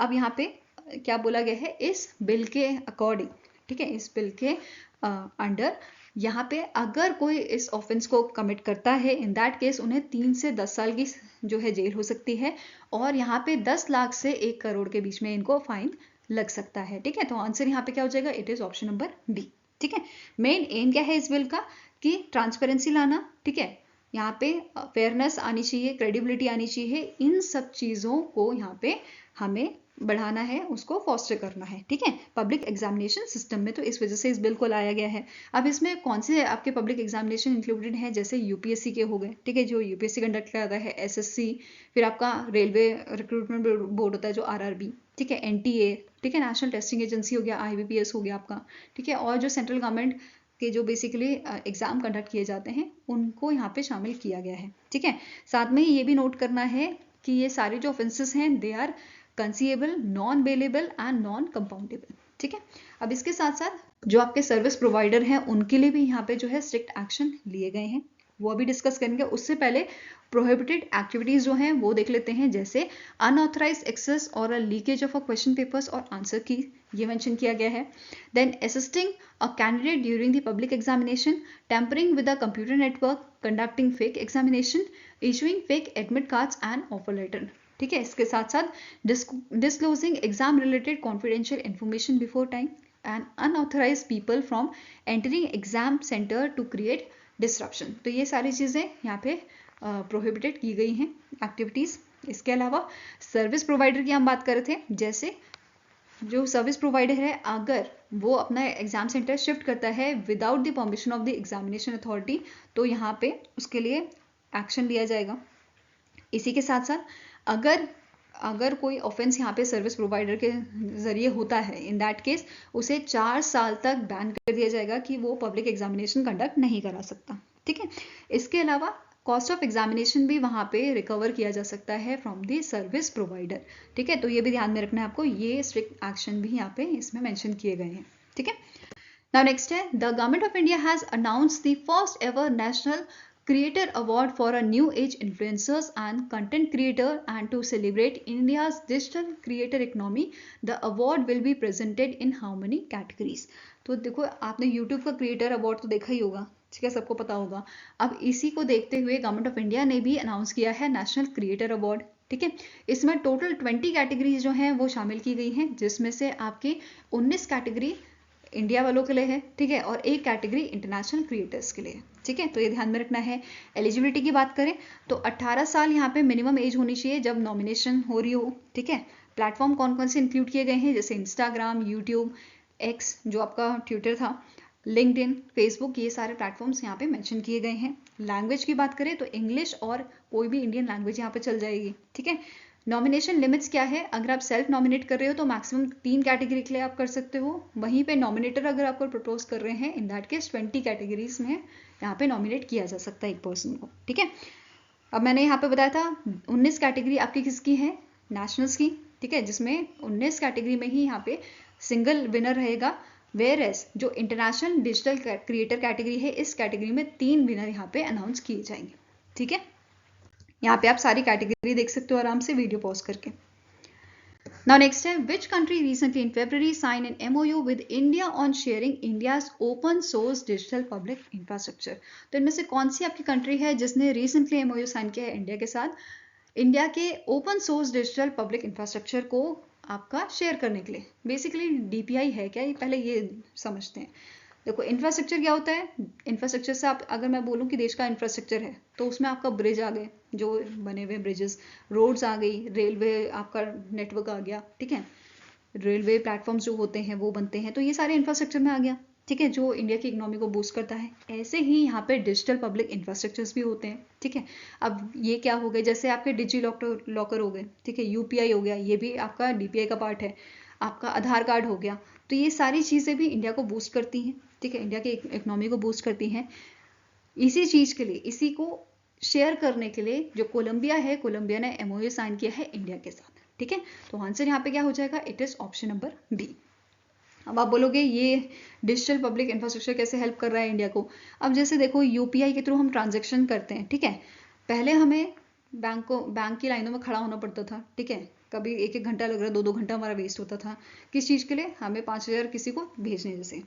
अब यहाँ पे क्या बोला गया है, इस बिल के अकॉर्डिंग, ठीक है, इस बिल के अंडर यहाँ पे अगर कोई इस ऑफेंस को कमिट करता है, इन दैट केस उन्हें 3 से 10 साल की जो है जेल हो सकती है, और यहाँ पे 10 लाख से 1 करोड़ के बीच में इनको फाइन लग सकता है, ठीक है। तो आंसर यहाँ पे क्या हो जाएगा, it is option number B, ठीक है। मेन एम क्या है इस बिल का, कि ट्रांसपेरेंसी लाना, ठीक है, यहाँ पे फेयरनेस आनी चाहिए, क्रेडिबिलिटी आनी चाहिए, इन सब चीज़ों को यहाँ पे हमें बढ़ाना है, उसको फॉस्टर करना है, ठीक है, पब्लिक एग्जामिनेशन सिस्टम में। तो इस वजह से इस बिल को लाया गया है। अब इसमें कौन से आपके पब्लिक एग्जामिनेशन इंक्लूडेड हैं, जैसे यूपीएससी के हो गए, ठीक है, जो यूपीएससी कंडक्ट करता है, एसएससी, फिर आपका रेलवे रिक्रूटमेंट बोर्ड होता है जो आरआरबी, ठीक है, एनटीए, ठीक है, नेशनल टेस्टिंग एजेंसी हो गया, आईबीपीएस हो गया आपका, ठीक है, और जो सेंट्रल गवर्नमेंट के जो बेसिकली एग्जाम कंडक्ट किए जाते हैं उनको यहाँ पे शामिल किया गया है, ठीक है। साथ में ये भी नोट करना है कि ये सारे जो ऑफेंसेस हैं they are cognizable, non bailable and non compoundable, ठीक है। अब इसके साथ साथ जो आपके सर्विस प्रोवाइडर हैं उनके लिए भी यहाँ पे जो है स्ट्रिक्ट एक्शन लिए गए हैं, वो अभी डिस्कस करेंगे। उससे पहले प्रोहिबिटेड एक्टिविटीज जो हैं वो देख लेते हैं, जैसे अनऑथराइज एक्सेस और leakage of a question papers और आंसर की, ये मेंशन किया गया है। Then assisting a candidate during the public examination, tampering with the computer network, conducting fake examination, issuing fake admit cards and offer letter, ठीक है। इसके साथ साथ disclosing exam related confidential information before time and unauthorise people from entering exam centre to create disruption. तो ये सारी चीज़ें यहाँ पे प्रोहिबिटेड की गई हैं एक्टिविटीज़। इसके अलावा सर्विस प्रोवाइडर की हम बात कर रहे थे, जैसे जो सर्विस प्रोवाइडर है अगर वो अपना एग्जाम सेंटर शिफ्ट करता है without the permission of the examination authority, तो यहाँ पे उसके लिए एक्शन लिया जाएगा। इसी के साथ साथ अगर कोई ऑफेंस यहाँ पे सर्विस प्रोवाइडर के जरिए होता है, इन दैट केस उसे 4 साल तक बैन कर दिया जाएगा कि वो पब्लिक एग्जामिनेशन कंडक्ट नहीं करा सकता, ठीक है। इसके अलावा कॉस्ट ऑफ एग्जामिनेशन भी वहाँ पे रिकवर किया जा सकता है फ्रॉम द सर्विस प्रोवाइडर, ठीक है। तो ये भी ध्यान में रखना है आपको, ये स्ट्रिक्ट एक्शन भी यहाँ पे इसमें मेंशन किए गए हैं, ठीक है। नाउ नेक्स्ट है, the government of India has announced the first ever national Creator Award for a New Age Influencers and Content Creator, and to celebrate India's digital creator economy, the award will be presented in how many categories? तो देखो आपने YouTube का creator award तो देखा ही होगा, ठीक है, सबको पता होगा। अब इसी को देखते हुए गवर्नमेंट ऑफ इंडिया ने भी अनाउंस किया है नेशनल क्रिएटर अवार्ड, ठीक है। इसमें टोटल 20 कैटेगरीज जो हैं वो शामिल की गई हैं, जिसमें से आपकी 19 कैटेगरी इंडिया वालों के लिए है, ठीक है, और एक कैटेगरी इंटरनेशनल क्रिएटर्स के लिए, ठीक है। तो ये ध्यान में रखना है। एलिजिबिलिटी की बात करें तो 18 साल यहाँ पे मिनिमम एज होनी चाहिए जब नॉमिनेशन हो रही हो, ठीक है। प्लेटफॉर्म कौन कौन से इंक्लूड किए गए हैं, जैसे इंस्टाग्राम, यूट्यूब, एक्स जो आपका ट्विटर था, लिंक्डइन, फेसबुक, ये सारे प्लेटफॉर्म्स यहाँ पे मेंशन किए गए हैं। लैंग्वेज की बात करें तो इंग्लिश और कोई भी इंडियन लैंग्वेज यहाँ पे चल जाएगी, ठीक है। नॉमिनेशन लिमिट्स क्या है, अगर आप सेल्फ नॉमिनेट कर रहे हो तो मैक्सिमम 3 कैटेगरी के लिए आप कर सकते हो, वहीं पे नॉमिनेटर अगर आपको प्रपोज कर रहे हैं इन दैट केस 20 कैटेगरीज में यहाँ पे नॉमिनेट किया जा सकता है एक पर्सन को, ठीक है। अब मैंने यहाँ पे बताया था 19 कैटेगरी आपकी किसकी है, नेशनल्स की, ठीक है, जिसमें 19 कैटेगरी में ही यहाँ पे सिंगल विनर रहेगा, वेयर एज जो इंटरनेशनल डिजिटल क्रिएटर कैटेगरी है इस कैटेगरी में 3 विनर यहाँ पे अनाउंस किए जाएंगे, ठीक है। यहाँ पे आप सारी कैटेगरी देख सकते हो आराम से वीडियो पॉज करके। Now next है, which country recently in February signed an MOU with India on sharing India's open source digital public infrastructure? तो इनमें से कौन सी आपकी कंट्री है जिसने रिसेंटली MOU साइन किया है इंडिया के साथ, इंडिया के open source digital public infrastructure को आपका शेयर करने के लिए। बेसिकली DPI है क्या, ये पहले ये समझते हैं। देखो इंफ्रास्ट्रक्चर क्या होता है, इंफ्रास्ट्रक्चर से आप अगर मैं बोलूँ कि देश का इंफ्रास्ट्रक्चर है तो उसमें आपका ब्रिज आ गए, जो बने हुए ब्रिजेस, रोड्स आ गई, रेलवे आपका नेटवर्क आ गया, ठीक है, रेलवे प्लेटफॉर्म्स जो होते हैं वो बनते हैं, तो ये सारे इंफ्रास्ट्रक्चर में आ गया, ठीक है, जो इंडिया की इकोनॉमी को बूस्ट करता है। ऐसे ही यहाँ पे डिजिटल पब्लिक इंफ्रास्ट्रक्चर्स भी होते हैं, ठीक है। अब ये क्या हो गए, जैसे आपके डिजी लॉकर हो गए, ठीक है, UPI हो गया, ये भी आपका DPI का पार्ट है, आपका आधार कार्ड हो गया, तो ये सारी चीज़ें भी इंडिया को बूस्ट करती हैं, ठीक है, इंडिया की इकोनॉमी को बूस्ट करती हैं। इसी चीज़ के लिए, इसी को शेयर करने के लिए जो कोलंबिया है, कोलंबिया ने MOU साइन किया है इंडिया के साथ, ठीक है। तो आंसर यहाँ पे क्या हो जाएगा, it is option number B. अब आप बोलोगे ये डिजिटल पब्लिक इंफ्रास्ट्रक्चर कैसे हेल्प कर रहा है इंडिया को। अब जैसे देखो यूपीआई के थ्रू हम ट्रांजेक्शन करते हैं, ठीक है। पहले हमें बैंक की लाइनों में खड़ा होना पड़ता था, ठीक है। कभी 1-1 घंटा लग रहा, 2-2 घंटा हमारा वेस्ट होता था। किस चीज़ के लिए? हमें 5,000 किसी को भेजने जैसे,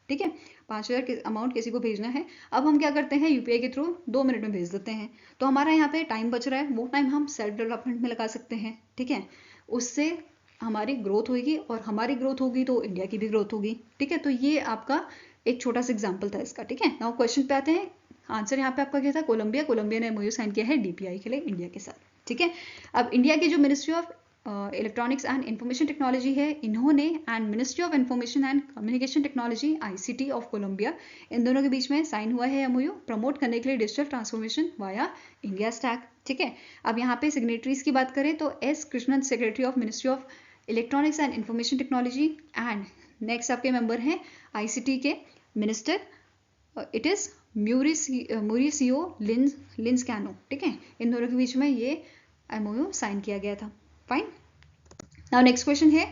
ठीक है। 5,000 अमाउंट किसी को भेजना है। अब हम क्या करते हैं, यूपीआई के थ्रू 2 मिनट में भेज देते हैं। तो हमारा यहाँ पे टाइम बच रहा है, वो टाइम हम सेल्फ डेवलपमेंट में लगा सकते हैं, ठीक है। उससे हमारी ग्रोथ होगी, और हमारी ग्रोथ होगी तो इंडिया की भी ग्रोथ होगी, ठीक है। तो ये आपका एक छोटा सा एग्जाम्पल था इसका, ठीक है। नाउ क्वेश्चन पे आते हैं। आंसर यहाँ पे आपका क्या था? कोलंबिया ने एमओयू साइन किया है डीपीआई के लिए इंडिया के साथ, ठीक है। अब इंडिया की जो ministry of electronics and information technology है, इन्होंने and ministry of information and communication technology ICT of Colombia, इन दोनों के बीच में साइन हुआ है एमओयू प्रमोट करने के लिए digital transformation via India stack, ठीक है। अब यहाँ पे सिग्नेटरीज की बात करें तो S Krishnan secretary of ministry of electronics and information technology, and next आपके मेंबर हैं आईसीटी के मिनिस्टर, इट इज म्यूरिसियो लिंस्कैनो, ठीक है। इन दोनों के बीच में ये एमओयू साइन किया गया था। फाइन। नाउ नेक्स्ट क्वेश्चन है,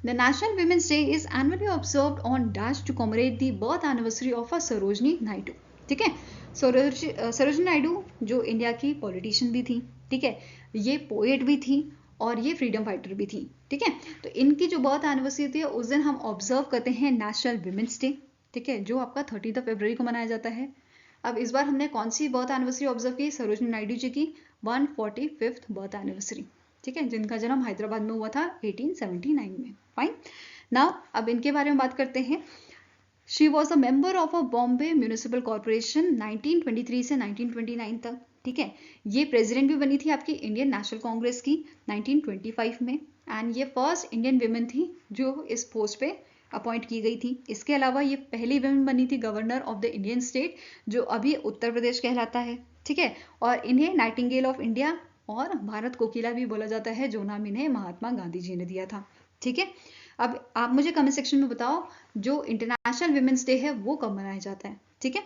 the national women's day is annually observed on dash to commemorate the birth anniversary of Sarojini Naidu, ठीक है। सरोजनी नायडू जो इंडिया की पॉलिटिशियन भी थी, ठीक है, ये पोएट भी थी और ये फ्रीडम फाइटर भी थी, ठीक है। तो इनकी जो बर्थ एनिवर्सरी थी उस दिन हम ऑब्जर्व करते हैं नेशनल वुमेन्स डे, ठीक है, जो आपका 30 फरवरी को मनाया जाता है। अब इस बार हमने कौन सी बर्थ एनिवर्सरी ऑब्जर्व की? सरोजनी नायडू जी की 145th बर्थ एनिवर्सरी, ठीक है, जिनका जन्म हैदराबाद में हुआ था 1879 में। फाइन। नाउ अब इनके बारे में बात करते हैं। She was a member of a Bombay municipal corporation 1923 से 1929 तक, ठीक है। ये प्रेसिडेंट भी बनी थी आपकी इंडियन नेशनल कांग्रेस की 1925 में, एंड ये फर्स्ट इंडियन विमेन थी जो इस पोस्ट पे अपॉइंट की गई थी। इसके अलावा ये पहली विमेन बनी थी governor of the Indian state, जो अभी उत्तर प्रदेश कहलाता है, ठीक है। और इन्हें नाइटिंगेल ऑफ इंडिया और भारत कोकिला भी बोला जाता है, जो नाम इन्हें महात्मा गांधी जी ने दिया था, ठीक है। अब आप मुझे कमेंट सेक्शन में बताओ जो इंटरनेशनल विमेंस डे है वो कब मनाया जाता है, ठीक है।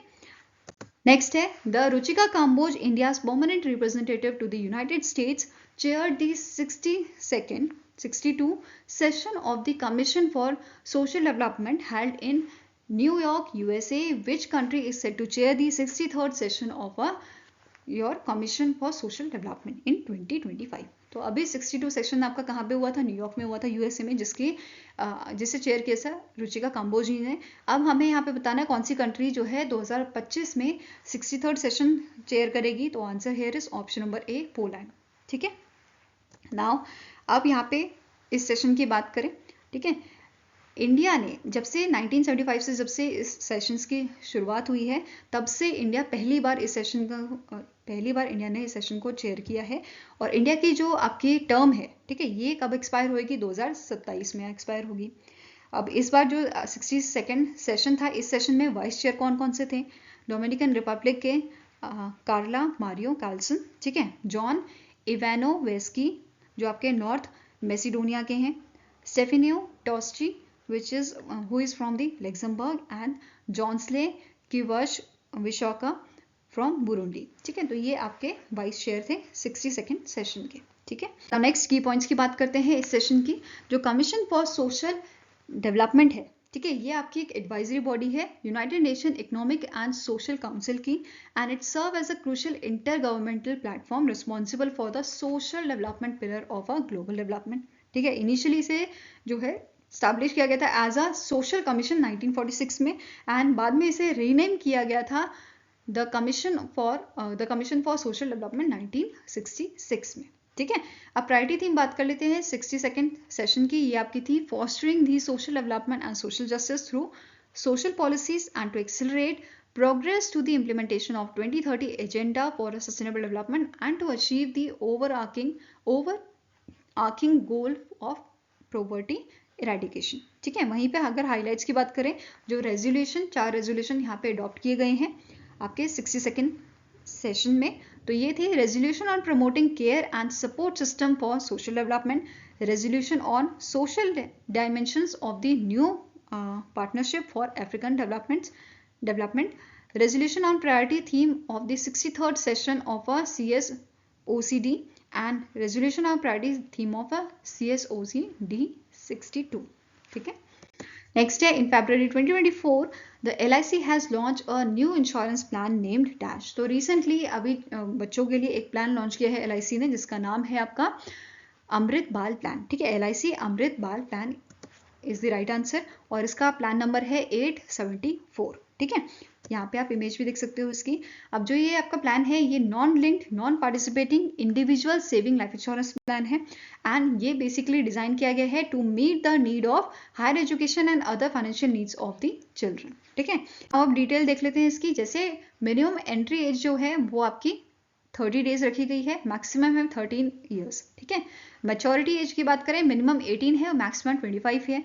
नेक्स्ट है, the Ruchika Kamboj India's permanent representative to the United States chaired the 62 session of the Commission for Social Development held in New York, USA. Which country is set to chair the 63rd session of your Commission for Social Development in 2025? तो अभी 62 session आपका कहाँ पे हुआ था? New York में हुआ था, यूएसए में, जिसे चेयर किया था रुचिका काम्बोज जी ने। अब हमें यहाँ पे बताना है कौन सी कंट्री जो है 2025 में 63rd सेशन चेयर करेगी। तो answer here is option number A, Poland, ठीक है। नाउ अब यहाँ पे इस सेशन की बात करें, ठीक है। इंडिया ने जब से 1975 से जब से इस सेशंस की शुरुआत हुई है, तब से पहली बार इंडिया ने इस सेशन को चेयर किया है। और इंडिया की जो आपकी टर्म है, ठीक है, ये कब एक्सपायर होगी? 2027 में एक्सपायर होगी। अब इस बार जो 62nd सेशन था, इस सेशन में वाइस चेयर कौन कौन से थे? डोमिनिकन रिपब्लिक के कार्ला मारियो कार्लसन, ठीक है, जॉन इवानोवेस्की जो आपके नॉर्थ मैसिडोनिया के हैं, Stefano Toschi who is from the Luxembourg, and Jonsley Vishoka from Burundi, ठीक है। तो ये आपके वाइस चेयर थे 62nd सेशन के, ठीक है। अब नेक्स्ट की पॉइंट्स की बात करते हैं इस सेशन की। जो कमीशन फॉर सोशल डेवलपमेंट है, ठीक है, ये आपकी एक एडवाइजरी बॉडी है United Nation Economic and Social Council की, and it serve as a crucial intergovernmental platform responsible for the social development pillar of a global development, ठीक है। इनिशियली से जो है स्टैब्लिश किया गया था एज अ सोशल कमीशन 1946 में, एंड बाद में इसे रीनेम किया गया था the commission for social development 1966 में, ठीक है। अब प्रायोरिटी थीम बात कर लेते हैं 62nd सेशन की। ये आपकी थी fostering the social development and social justice through social policies and to accelerate progress to the implementation of 2030 agenda for a sustainable development and to achieve the overarching goal of poverty eradication, ठीक है। वहीं पे अगर highlights की बात करें, जो resolution 4 resolution यहाँ पे अडॉप्ट किए गए हैं आपके 62nd सेशन में, तो ये थे resolution on promoting care and support system for social development, resolution on social dimensions of the new partnership for African development, resolution on priority theme of the 63rd session of a CSOCD, and resolution on priority theme of a CSOCD 62, ठीक है। Next है in February 2024 the LIC has launch a new insurance plan named dash. तो recently अभी बच्चों के लिए एक plan launch किया है LIC ने, जिसका नाम है आपका अमृत बाल प्लान। ठीक है, LIC अमृत बाल plan is the right answer, और इसका प्लान नंबर है 874। ठीक है, यहाँ पे आप इमेज भी देख सकते हो इसकी। अब जो ये आपका प्लान है ये non linked non participating individual saving life insurance plan है, एंड ये बेसिकली डिजाइन किया गया है to meet the need of higher education and other financial needs of the children. ठीक है, अब आप डिटेल देख लेते हैं इसकी। जैसे मिनिमम एंट्री एज जो है वो आपकी 30 डेज रखी गई है, मैक्सिमम है 13 ईयर्स। ठीक है, मैच्योरिटी एज की बात करें मिनिमम 18 है और मैक्सिमम 25 है।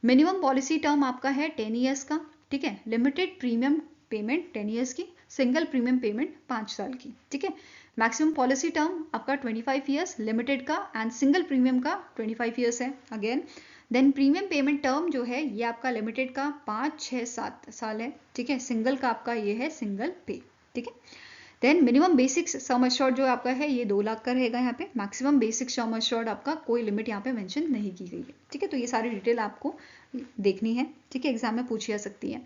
मिनिमम पॉलिसी टर्म आपका है 10 ईयर्स का। ठीक है, लिमिटेड प्रीमियम पेमेंट 10 ईयर्स की, सिंगल प्रीमियम पेमेंट 5 साल की। ठीक है, मैक्सिमम पॉलिसी टर्म आपका 25 ईयर्स लिमिटेड का, एंड सिंगल प्रीमियम का 25 ईयर्स है again. Then premium payment term जो है ये आपका लिमिटेड का 5, 6, 7 साल है। ठीक है, सिंगल का आपका ये है सिंगल पे। ठीक है, then minimum basic sum assured जो आपका है ये 2 लाख का रहेगा यहाँ पे। मैक्सिमम बेसिक सम एश्योर्ड आपका कोई लिमिट यहाँ पे मेंशन नहीं की गई है। ठीक है, तो ये सारी डिटेल आपको देखनी है। ठीक है, एग्जाम में पूछी जा सकती है।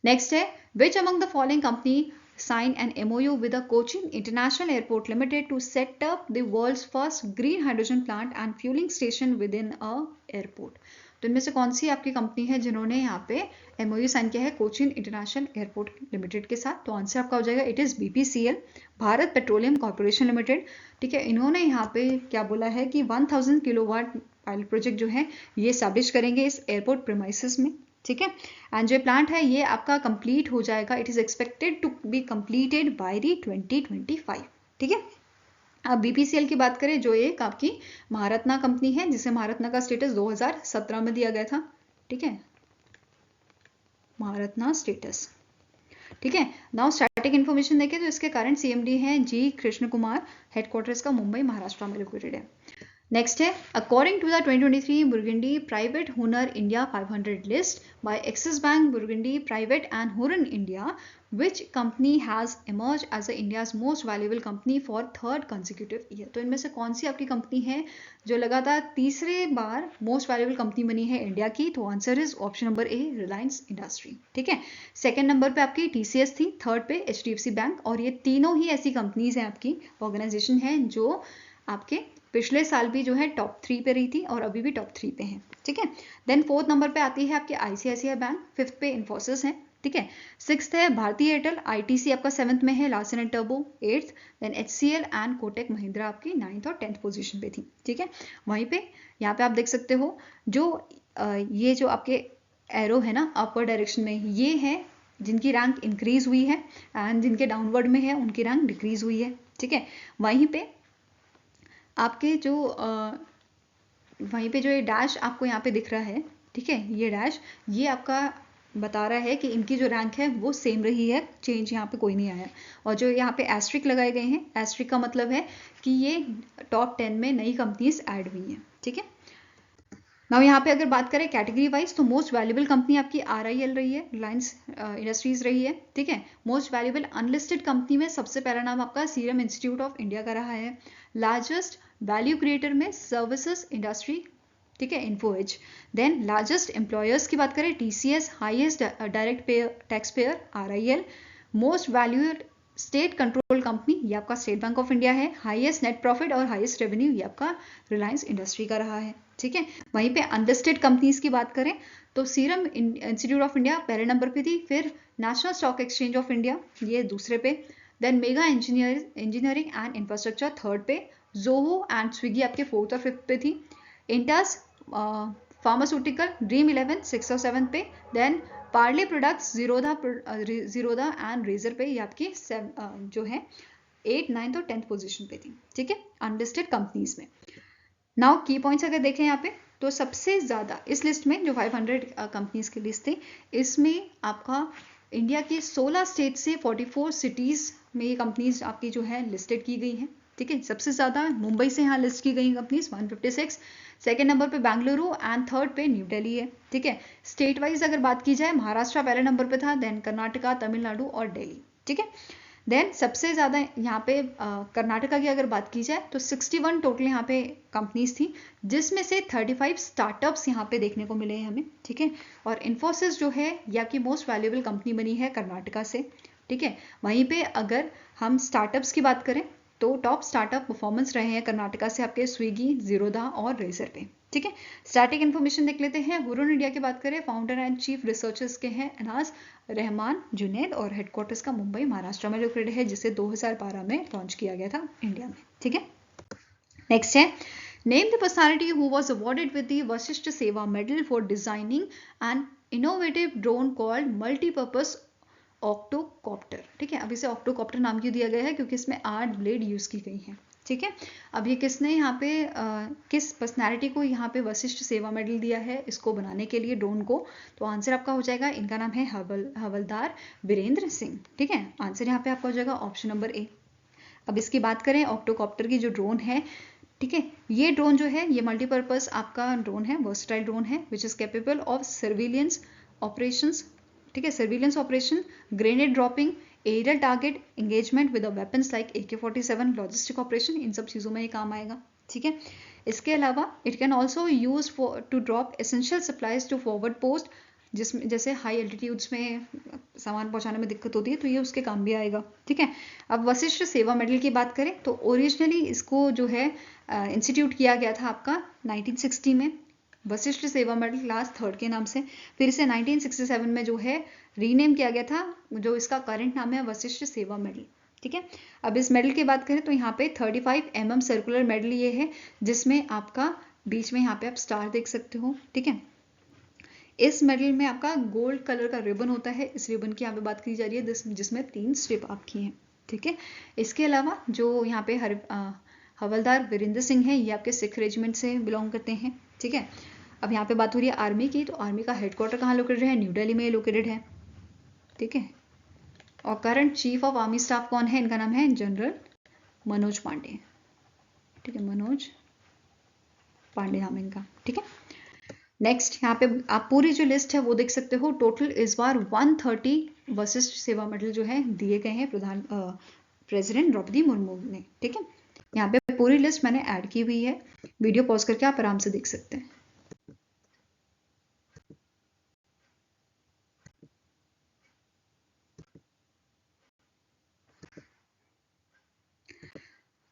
नेक्स्ट है which among the following company sign an MOU with the Cochin International Airport Limited to set up the world's first green hydrogen plant and fueling station within a airport। तो इनमें से कौन सी आपकी कंपनी है जिन्होंने यहाँ पे MOU साइन किया है कोचिन इंटरनेशनल एयरपोर्ट लिमिटेड के साथ? तो आंसर आपका हो जाएगा it is BPCL, Bharat petroleum corporation limited. ठीक है, इन्होंने यहाँ पे क्या बोला है कि 1000 किलोवाट पायलट प्रोजेक्ट जो है ये स्टैब्लिश करेंगे इस एयरपोर्ट प्रीमाइसेस में। ठीक है, एंड जो प्लांट है ये आपका कंप्लीट हो जाएगा, it is expected to be completed by the 2025। ठीक है, अब BPCL की बात करें जो एक आपकी महारत्ना कंपनी है, जिसे महारत्ना का स्टेटस 2017 में दिया गया था। ठीक है, महारत्ना स्टेटस। ठीक है, नाउ स्टैटिक इन्फॉर्मेशन देखें तो इसके करंट CMD हैं G कृष्ण कुमार, हेडक्वार्टर्स का मुंबई महाराष्ट्र में लोकेटेड है। नेक्स्ट है according to the 2023 Burgundy private हुनर India 500 list by Axis Bank Burgundy private and हुनर India, which company has emerge as India's most valuable company for third consecutive year. तो इनमें से कौन सी आपकी कंपनी है जो लगातार तीसरे बार मोस्ट वैल्यूएबल कंपनी बनी है इंडिया की? तो answer is option number A, Reliance industry. ठीक है, सेकेंड नंबर पे आपकी TCS थी, थर्ड पे HDFC बैंक, और ये तीनों ही ऐसी कंपनीज हैं, आपकी ऑर्गेनाइजेशन है जो आपके पिछले साल भी जो है टॉप 3 पे रही थी और अभी भी टॉप 3 पे है। ठीक है, देन फोर्थ नंबर पे आती है आपके ICICI बैंक, फिफ्थ पे इन्फोसिस है। ठीक है, सिक्स्थ है भारतीय एयरटेल, ITC आपका 7th में है, लार्सन एंड टर्बो 8th, then HCL and Kotak Mahindra आपकी 9th और 10th पोजीशन पे थी। ठीक है, वहीं पे यहाँ पे आप देख सकते हो जो ये जो आपके एरो है ना अपर डायरेक्शन में, ये है जिनकी रैंक इंक्रीज हुई है, एंड जिनके डाउनवर्ड में है उनकी रैंक डिक्रीज हुई है। ठीक है, वहीं पे आपके जो वहीं पे जो ये डैश आपको यहाँ पे दिख रहा है, ठीक है, ये डैश ये आपका बता रहा है कि इनकी जो रैंक है वो सेम रही है, चेंज यहाँ पे कोई नहीं आया। और जो यहाँ पे एस्ट्रिक लगाए गए हैं, एस्ट्रिक का मतलब है कि ये टॉप 10 में नई कंपनीज ऐड हुई हैं। ठीक है, नाउ यहाँ पे अगर बात करें कैटेगरी वाइज तो मोस्ट वैल्यूएबल कंपनी आपकी RIL रही है, रिलायंस इंडस्ट्रीज रही है। ठीक है, मोस्ट वैल्यूएबल अनलिस्टेड कंपनी में सबसे पहला नाम आपका सीरम इंस्टीट्यूट ऑफ इंडिया का रहा है। लार्जेस्ट वैल्यू क्रिएटर में सर्विसेज इंडस्ट्री, ठीक है, इन्फोएज। देन लार्जेस्ट एम्प्लॉयर्स की बात करें TCS, highest direct tax payer RIL। Most valued state control company ये आपका स्टेट बैंक ऑफ इंडिया है। हाईएस्ट नेट प्रॉफिट और हाईएस्ट रेवेन्यू ये आपका रिलायंस इंडस्ट्री का रहा है। ठीक है, वहीं पे अनलिस्टेड कंपनीज की बात करें तो सीरम इंस्टीट्यूट ऑफ इंडिया पहले नंबर पे थी, फिर national stock exchange of India ये दूसरे पे, then mega engineering and infrastructure third पे, जोहो एंड स्विगी आपके फोर्थ और फिफ्थ पे थी, इंटस फार्मास्यूटिकल ड्रीम 11 6 और 7 पे, then Parle products Zerodha and razor पे ये आपकी जो है 8th 9th और 10th पोजीशन पे थी। ठीक है, अनलिस्टेड कंपनीज में। नाउ की पॉइंट्स अगर देखें यहाँ पे तो सबसे ज़्यादा इस लिस्ट में जो 500 कंपनीज की लिस्ट थी, इसमें आपका इंडिया के 16 स्टेट से 44 सिटीज़ में ये कंपनीज आपकी जो है लिस्टेड की गई हैं। ठीक है, सबसे ज़्यादा मुंबई से यहाँ लिस्ट की गई कंपनीज 156, सेकेंड नंबर पे बेंगलुरु एंड थर्ड पे न्यू दिल्ली है। ठीक है, स्टेट वाइज अगर बात की जाए महाराष्ट्र पहले नंबर पे था, देन कर्नाटका, तमिलनाडु और दिल्ली। ठीक है, देन सबसे ज़्यादा यहाँ पे कर्नाटका की अगर बात की जाए तो 61 टोटल यहाँ पे कंपनीज थी, जिसमें से 35 स्टार्टअप्स यहाँ पे देखने को मिले हैं हमें, ठीक है। और इन्फोसिस जो है ये आपकी मोस्ट वैल्यूएबल कंपनी बनी है कर्नाटका से, ठीक है। वहीं पे अगर हम स्टार्टअप्स की बात करें तो टॉप स्टार्टअप परफॉर्मेंस रहे हैं कर्नाटका से आपके स्विगी, जीरोदा और रेजर पे, ठीक है। स्टैटिक इन्फॉर्मेशन देख लेते हैं। हुरन इंडिया की बात करें, फाउंडर एंड चीफ रिसर्चर्स के हैं एनाज रहमान जुनैद और हेडक्वार्टर्स का मुंबई महाराष्ट्र में लोकेटेड है, जिसे 2012 में लॉन्च किया गया था इंडिया में, ठीक है। नेक्स्ट है, name the personality who was awarded with the Vishisht Seva medal for designing an innovative drone called multipurpose octocopter, ठीक है। अब इसे ऑक्टोकॉप्टर नाम क्यों दिया गया है, क्योंकि इसमें 8 ब्लेड यूज की गई हैं, ठीक है। अब ये किसने यहाँ पे किस पर्सनैलिटी को यहाँ पे वशिष्ठ सेवा मेडल दिया है इसको बनाने के लिए ड्रोन को, तो आंसर आपका हो जाएगा, इनका नाम है हवलदार वीरेंद्र सिंह, ठीक है। आंसर यहाँ पे आपका हो जाएगा ऑप्शन नंबर ए। अब इसकी बात करें ऑक्टोकॉप्टर की जो ड्रोन है, ठीक है, ये ड्रोन जो है ये मल्टीपर्पज आपका ड्रोन है, वर्सटाइल ड्रोन है, which is capable of surveillance operations, ठीक है, surveillance operation, grenade dropping, aerial target engagement with weapons like AK-47, logistic operation, इन सब चीज़ों में ये काम आएगा, ठीक है। इसके अलावा it can also use to drop essential supplies to forward post, जिसमें जैसे हाई एल्टीट्यूड्स में सामान पहुंचाने में दिक्कत होती है तो ये उसके काम भी आएगा, ठीक है। अब वशिष्ठ सेवा मेडल की बात करें तो ओरिजिनली इसको जो है इंस्टीट्यूट किया गया था आपका 1960 में, वशिष्ठ सेवा मेडल क्लास 3 के नाम से, फिर इसे 1967 में जो है रीनेम किया गया था, जो इसका करंट नाम है वशिष्ठ सेवा मेडल, ठीक है। अब इस मेडल की बात करें तो यहाँ पे 35 mm सर्कुलर मेडल ये है, जिसमें आपका बीच में यहाँ पे आप स्टार देख सकते हो, ठीक है। इस मेडल में आपका गोल्ड कलर का रिबन होता है, इस रिबन की यहाँ पे बात की जा रही है जिसमें 3 स्ट्रिप आपकी हैं, ठीक है। इसके अलावा जो यहाँ पे हवलदार वीरेंद्र सिंह है, ये आपके सिख रेजिमेंट से बिलोंग करते हैं, ठीक है। अब यहाँ पे बात हो रही है आर्मी की, तो आर्मी का हेडक्वार्टर कहाँ लोकेटेड है, न्यू दिल्ली में लोकेटेड है, ठीक है। और current chief of army staff कौन है, इनका नाम है जनरल मनोज पांडे, ठीक है, मनोज पांडे नाम है इनका, ठीक है। नेक्स्ट यहाँ पे आप पूरी जो लिस्ट है वो देख सकते हो, टोटल इस बार 130 वशिष्ठ सेवा मेडल जो है दिए गए हैं प्रेसिडेंट द्रौपदी मुर्मू ने, ठीक है। यहाँ पे पूरी लिस्ट मैंने ऐड की हुई है, वीडियो पॉज करके आप आराम से देख सकते हैं।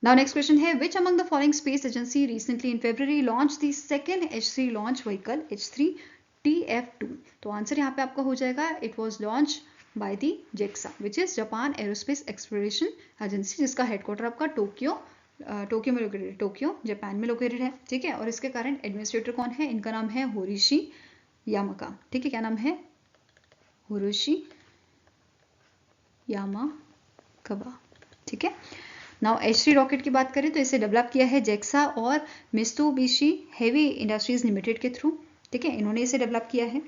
Now next question है, which among the following space agency recently in February launched the second H3 launch vehicle H3 TF2? तो आंसर यहाँ पे आपका हो जाएगा, it was launched by the JAXA, which is Japan Aerospace Exploration Agency, जिसका headquarter आपका Tokyo में located है, टोक्यो जापान में लोकेटेड है, ठीक है। और इसके करंट एडमिनिस्ट्रेटर कौन है, इनका नाम है होरिशी यामाका, ठीक है। क्या नाम है, होरिशी यामाकावा, ठीक है। नाउ H3 रॉकेट की बात करें तो इसे डेवलप किया है जेक्सा और मित्सुबिशी हेवी इंडस्ट्रीज लिमिटेड के थ्रू, ठीक है, इन्होंने इसे डेवलप किया है।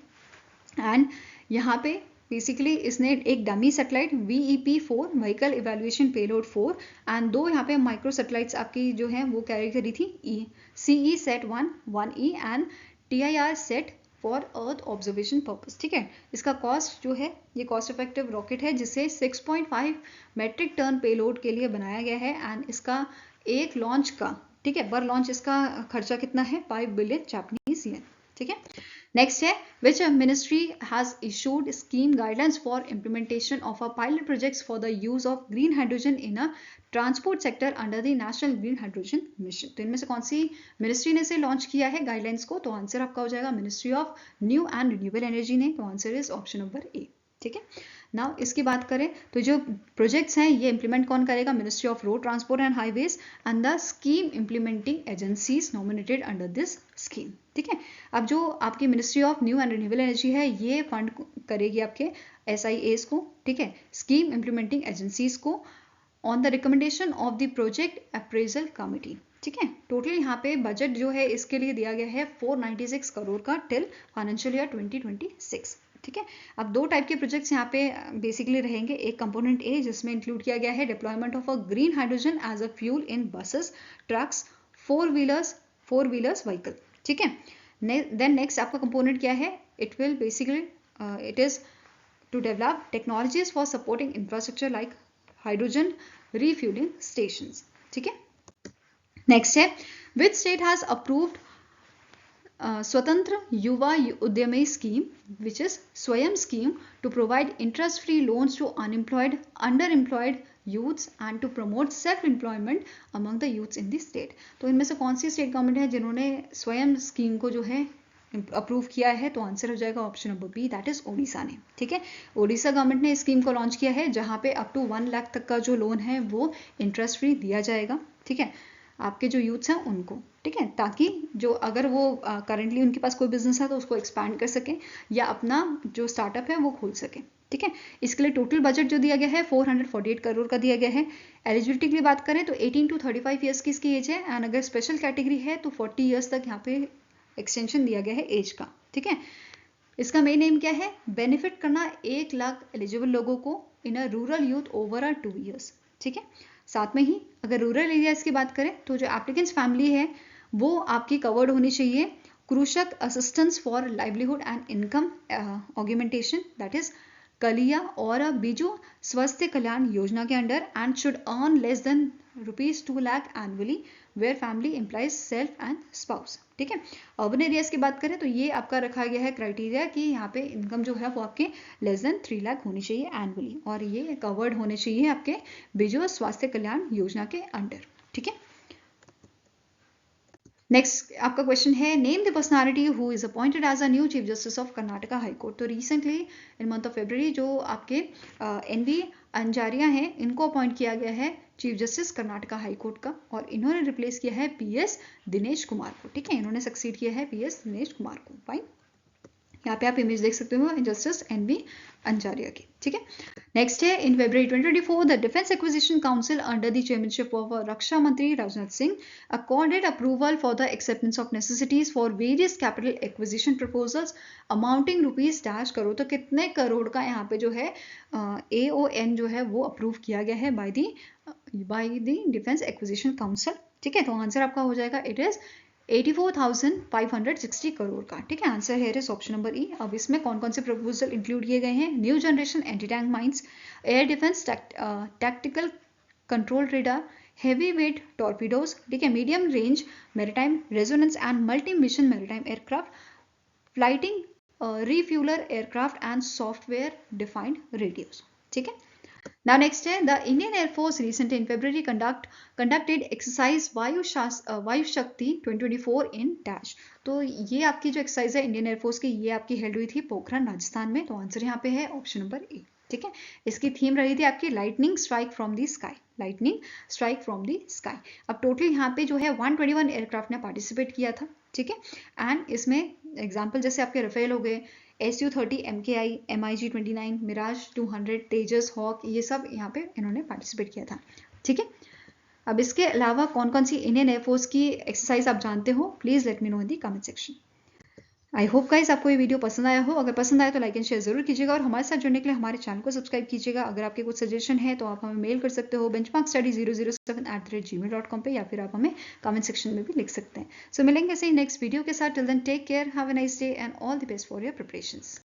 एंड यहाँ पे बेसिकली इसने एक dummy satellite VEP-4 vehicle evaluation payload 4 and 2 यहाँ पे माइक्रो सैटेलाइट्स आपकी जो है वो कैरी करी थी, CE-SAT-1 and TIR-SAT for earth observation purpose, ठीक है। इसका कॉस्ट जो है ये कॉस्ट इफेक्टिव रॉकेट है, जिसे 6.5 मेट्रिक टन पेलोड के लिए बनाया गया है एंड इसका एक लॉन्च का, ठीक है, पर लॉन्च इसका खर्चा कितना है, 5 बिलियन जापानीज येन, ठीक है। नेक्स्ट है, which ministry has issued scheme guidelines for implementation of a pilot projects for the use of green hydrogen in a transport sector under the national green hydrogen mission? तो इनमें से कौन सी ministry ने इसे launch किया है guidelines को, तो आंसर आपका हो जाएगा ministry of new and renewable energy ने, तो answer is option number A, ठीक है। नाउ इसकी बात करें तो जो प्रोजेक्ट्स हैं ये इंप्लीमेंट कौन करेगा, ministry of road transport and highways and the scheme implementing agencies nominated under this scheme, ठीक है। अब जो आपकी ministry of new and renewable energy है ये फंड करेगी आपके SIAs को, ठीक है, स्कीम इंप्लीमेंटिंग एजेंसीज को, on the recommendation of the project appraisal committee, ठीक है। टोटल यहाँ पे बजट जो है इसके लिए दिया गया है 496 करोड़ का टिल फाइनेंशियल ईयर 2026, ठीक है। अब 2 टाइप के प्रोजेक्ट्स यहाँ पे बेसिकली रहेंगे, एक कंपोनेंट ए जिसमें इंक्लूड किया गया है deployment of a green hydrogen as a fuel in buses, trucks, four wheelers vehicle, ठीक है। देन नेक्स्ट आपका कंपोनेंट क्या है, it will basically it is to develop technologies for supporting infrastructure like hydrogen refuelling station. ठीक है, next है which state has approved Swatantra Yuva Udyami scheme which is Swayam scheme to provide interest free loans to unemployed under employed youths and to promote self employment among the youths in the state. तो इनमें से कौन सी state government है जिन्होंने स्वयं scheme को जो है अप्रूव किया है? तो आंसर हो जाएगा option number B, that is Odisha ने। ठीक है, ओडिशा गवर्नमेंट ने इस स्कीम को लॉन्च किया है जहां पे अप टू 1 लाख तक का जो लोन है वो इंटरेस्ट फ्री दिया जाएगा। ठीक है, आपके जो यूथ्स हैं उनको, ठीक है, ताकि जो अगर वो करंटली उनके पास कोई बिजनेस है तो उसको एक्सपैंड कर सके या अपना जो स्टार्टअप है वो खोल सके। ठीक है, इसके लिए टोटल बजट जो दिया गया है 448 करोड़ का दिया गया है। एलिजिबिलिटी की बात करें तो 18 to 35 ईयर्स की इसकी एज है एंड अगर स्पेशल कैटेगरी है तो 40 ईयर्स तक यहाँ पे एक्सटेंशन दिया गया है एज का। ठीक है, इसका मेन एम क्या है? बेनिफिट करना 1 लाख एलिजिबल लोगों को in a rural youth over 2 years. ठीक है, साथ में ही अगर रूरल एरियाज की बात करें तो जो एप्लीकेंट्स फैमिली है वो आपकी कवर्ड होनी चाहिए Krushak assistance for livelihood and income augmentation, that is Kalia और बिजू स्वास्थ्य कल्याण योजना के under and should earn less than ₹2 lakh annually where family employs self and spouse. ठीक है, अर्बन एरियाज की बात करें तो ये आपका रखा गया है क्राइटेरिया कि यहाँ पे इनकम जो है वो आपके लेस देन 3 लाख होनी चाहिए एनुअली और ये कवर्ड होने चाहिए आपके बिजू स्वास्थ्य कल्याण योजना के अंडर। ठीक है, नेक्स्ट आपका क्वेश्चन है name the personality who is appointed as a new chief justice of Karnataka high court. तो रिसेंटली इन मंथ ऑफ फरवरी जो आपके NV अंजारिया हैं इनको अपॉइंट किया गया है chief justice Karnataka high court का और इन्होंने रिप्लेस किया है PS दिनेश कुमार को। ठीक है, इन्होंने सक्सीड किया है PS दिनेश कुमार को। फाइन, यहाँ पे आप इमेज देख सकते हो जस्टिस NV अंजारिया की। ठीक है, नेक्स्ट है in February 2024 the defence acquisition council under the chairmanship of रक्षा मंत्री Rajnath Singh accorded approval for the acceptance of necessities for various capital acquisition proposals amounting ₹dash crore. तो कितने करोड़ का यहाँ पे जो है AON जो है वो अप्रूव किया गया है by the defence acquisition council. ठीक है, तो आंसर आपका हो जाएगा इट इज 84,560 करोड़ का। ठीक है, आंसर है इज ऑप्शन नंबर ई। अब इसमें कौन कौन से प्रपोजल इंक्लूड किए गए हैं? New generation anti tank mines, air defence tactical control radar, heavy weight torpedoes, ठीक है, medium range maritime resonance and multi mission maritime aircraft, flighting refueller aircraft and software defined radios. ठीक है, now next है the Indian Air Force recently in February conducted exercise वायु शक्ति 2024 in dash। तो ये आपकी जो एक्सरसाइज है इंडियन एयरफोर्स की ये आपकी हेल्ड हुई थी पोखरण राजस्थान में। तो आंसर यहाँ पे है ऑप्शन नंबर ए। ठीक है, इसकी थीम रही थी आपकी lightning strike from the sky, lightning strike from the sky. अब टोटल यहाँ पे जो है 121 एयरक्राफ्ट ने पार्टिसिपेट किया था। ठीक है, एंड इसमें एग्जाम्पल जैसे आपके रफेल हो गए, SU-30 MKI, MiG-29, मिराज 200, तेजस, हॉक, ये सब यहाँ पे इन्होंने पार्टिसिपेट किया था। ठीक है, अब इसके अलावा कौन कौन सी इंडियन एयरफोर्स की एक्सरसाइज आप जानते हो? Please let me know in the comment section. I hope guys आपको ये वीडियो पसंद आया हो। अगर पसंद आया तो लाइक एंड शेयर जरूर कीजिएगा और हमारे साथ जुड़ने के लिए हमारे चैनल को सब्सक्राइब कीजिएगा। अगर आपके कुछ सजेशन है तो आप हमें मेल कर सकते हो benchmarkstudy007@gmail.com पे या फिर आप हमें कमेंट सेक्शन में भी लिख सकते हैं। सो मिलेंगे ऐसे ही नेक्स्ट वीडियो के साथ। Till then take care, have a nice day and all the best for your preparations.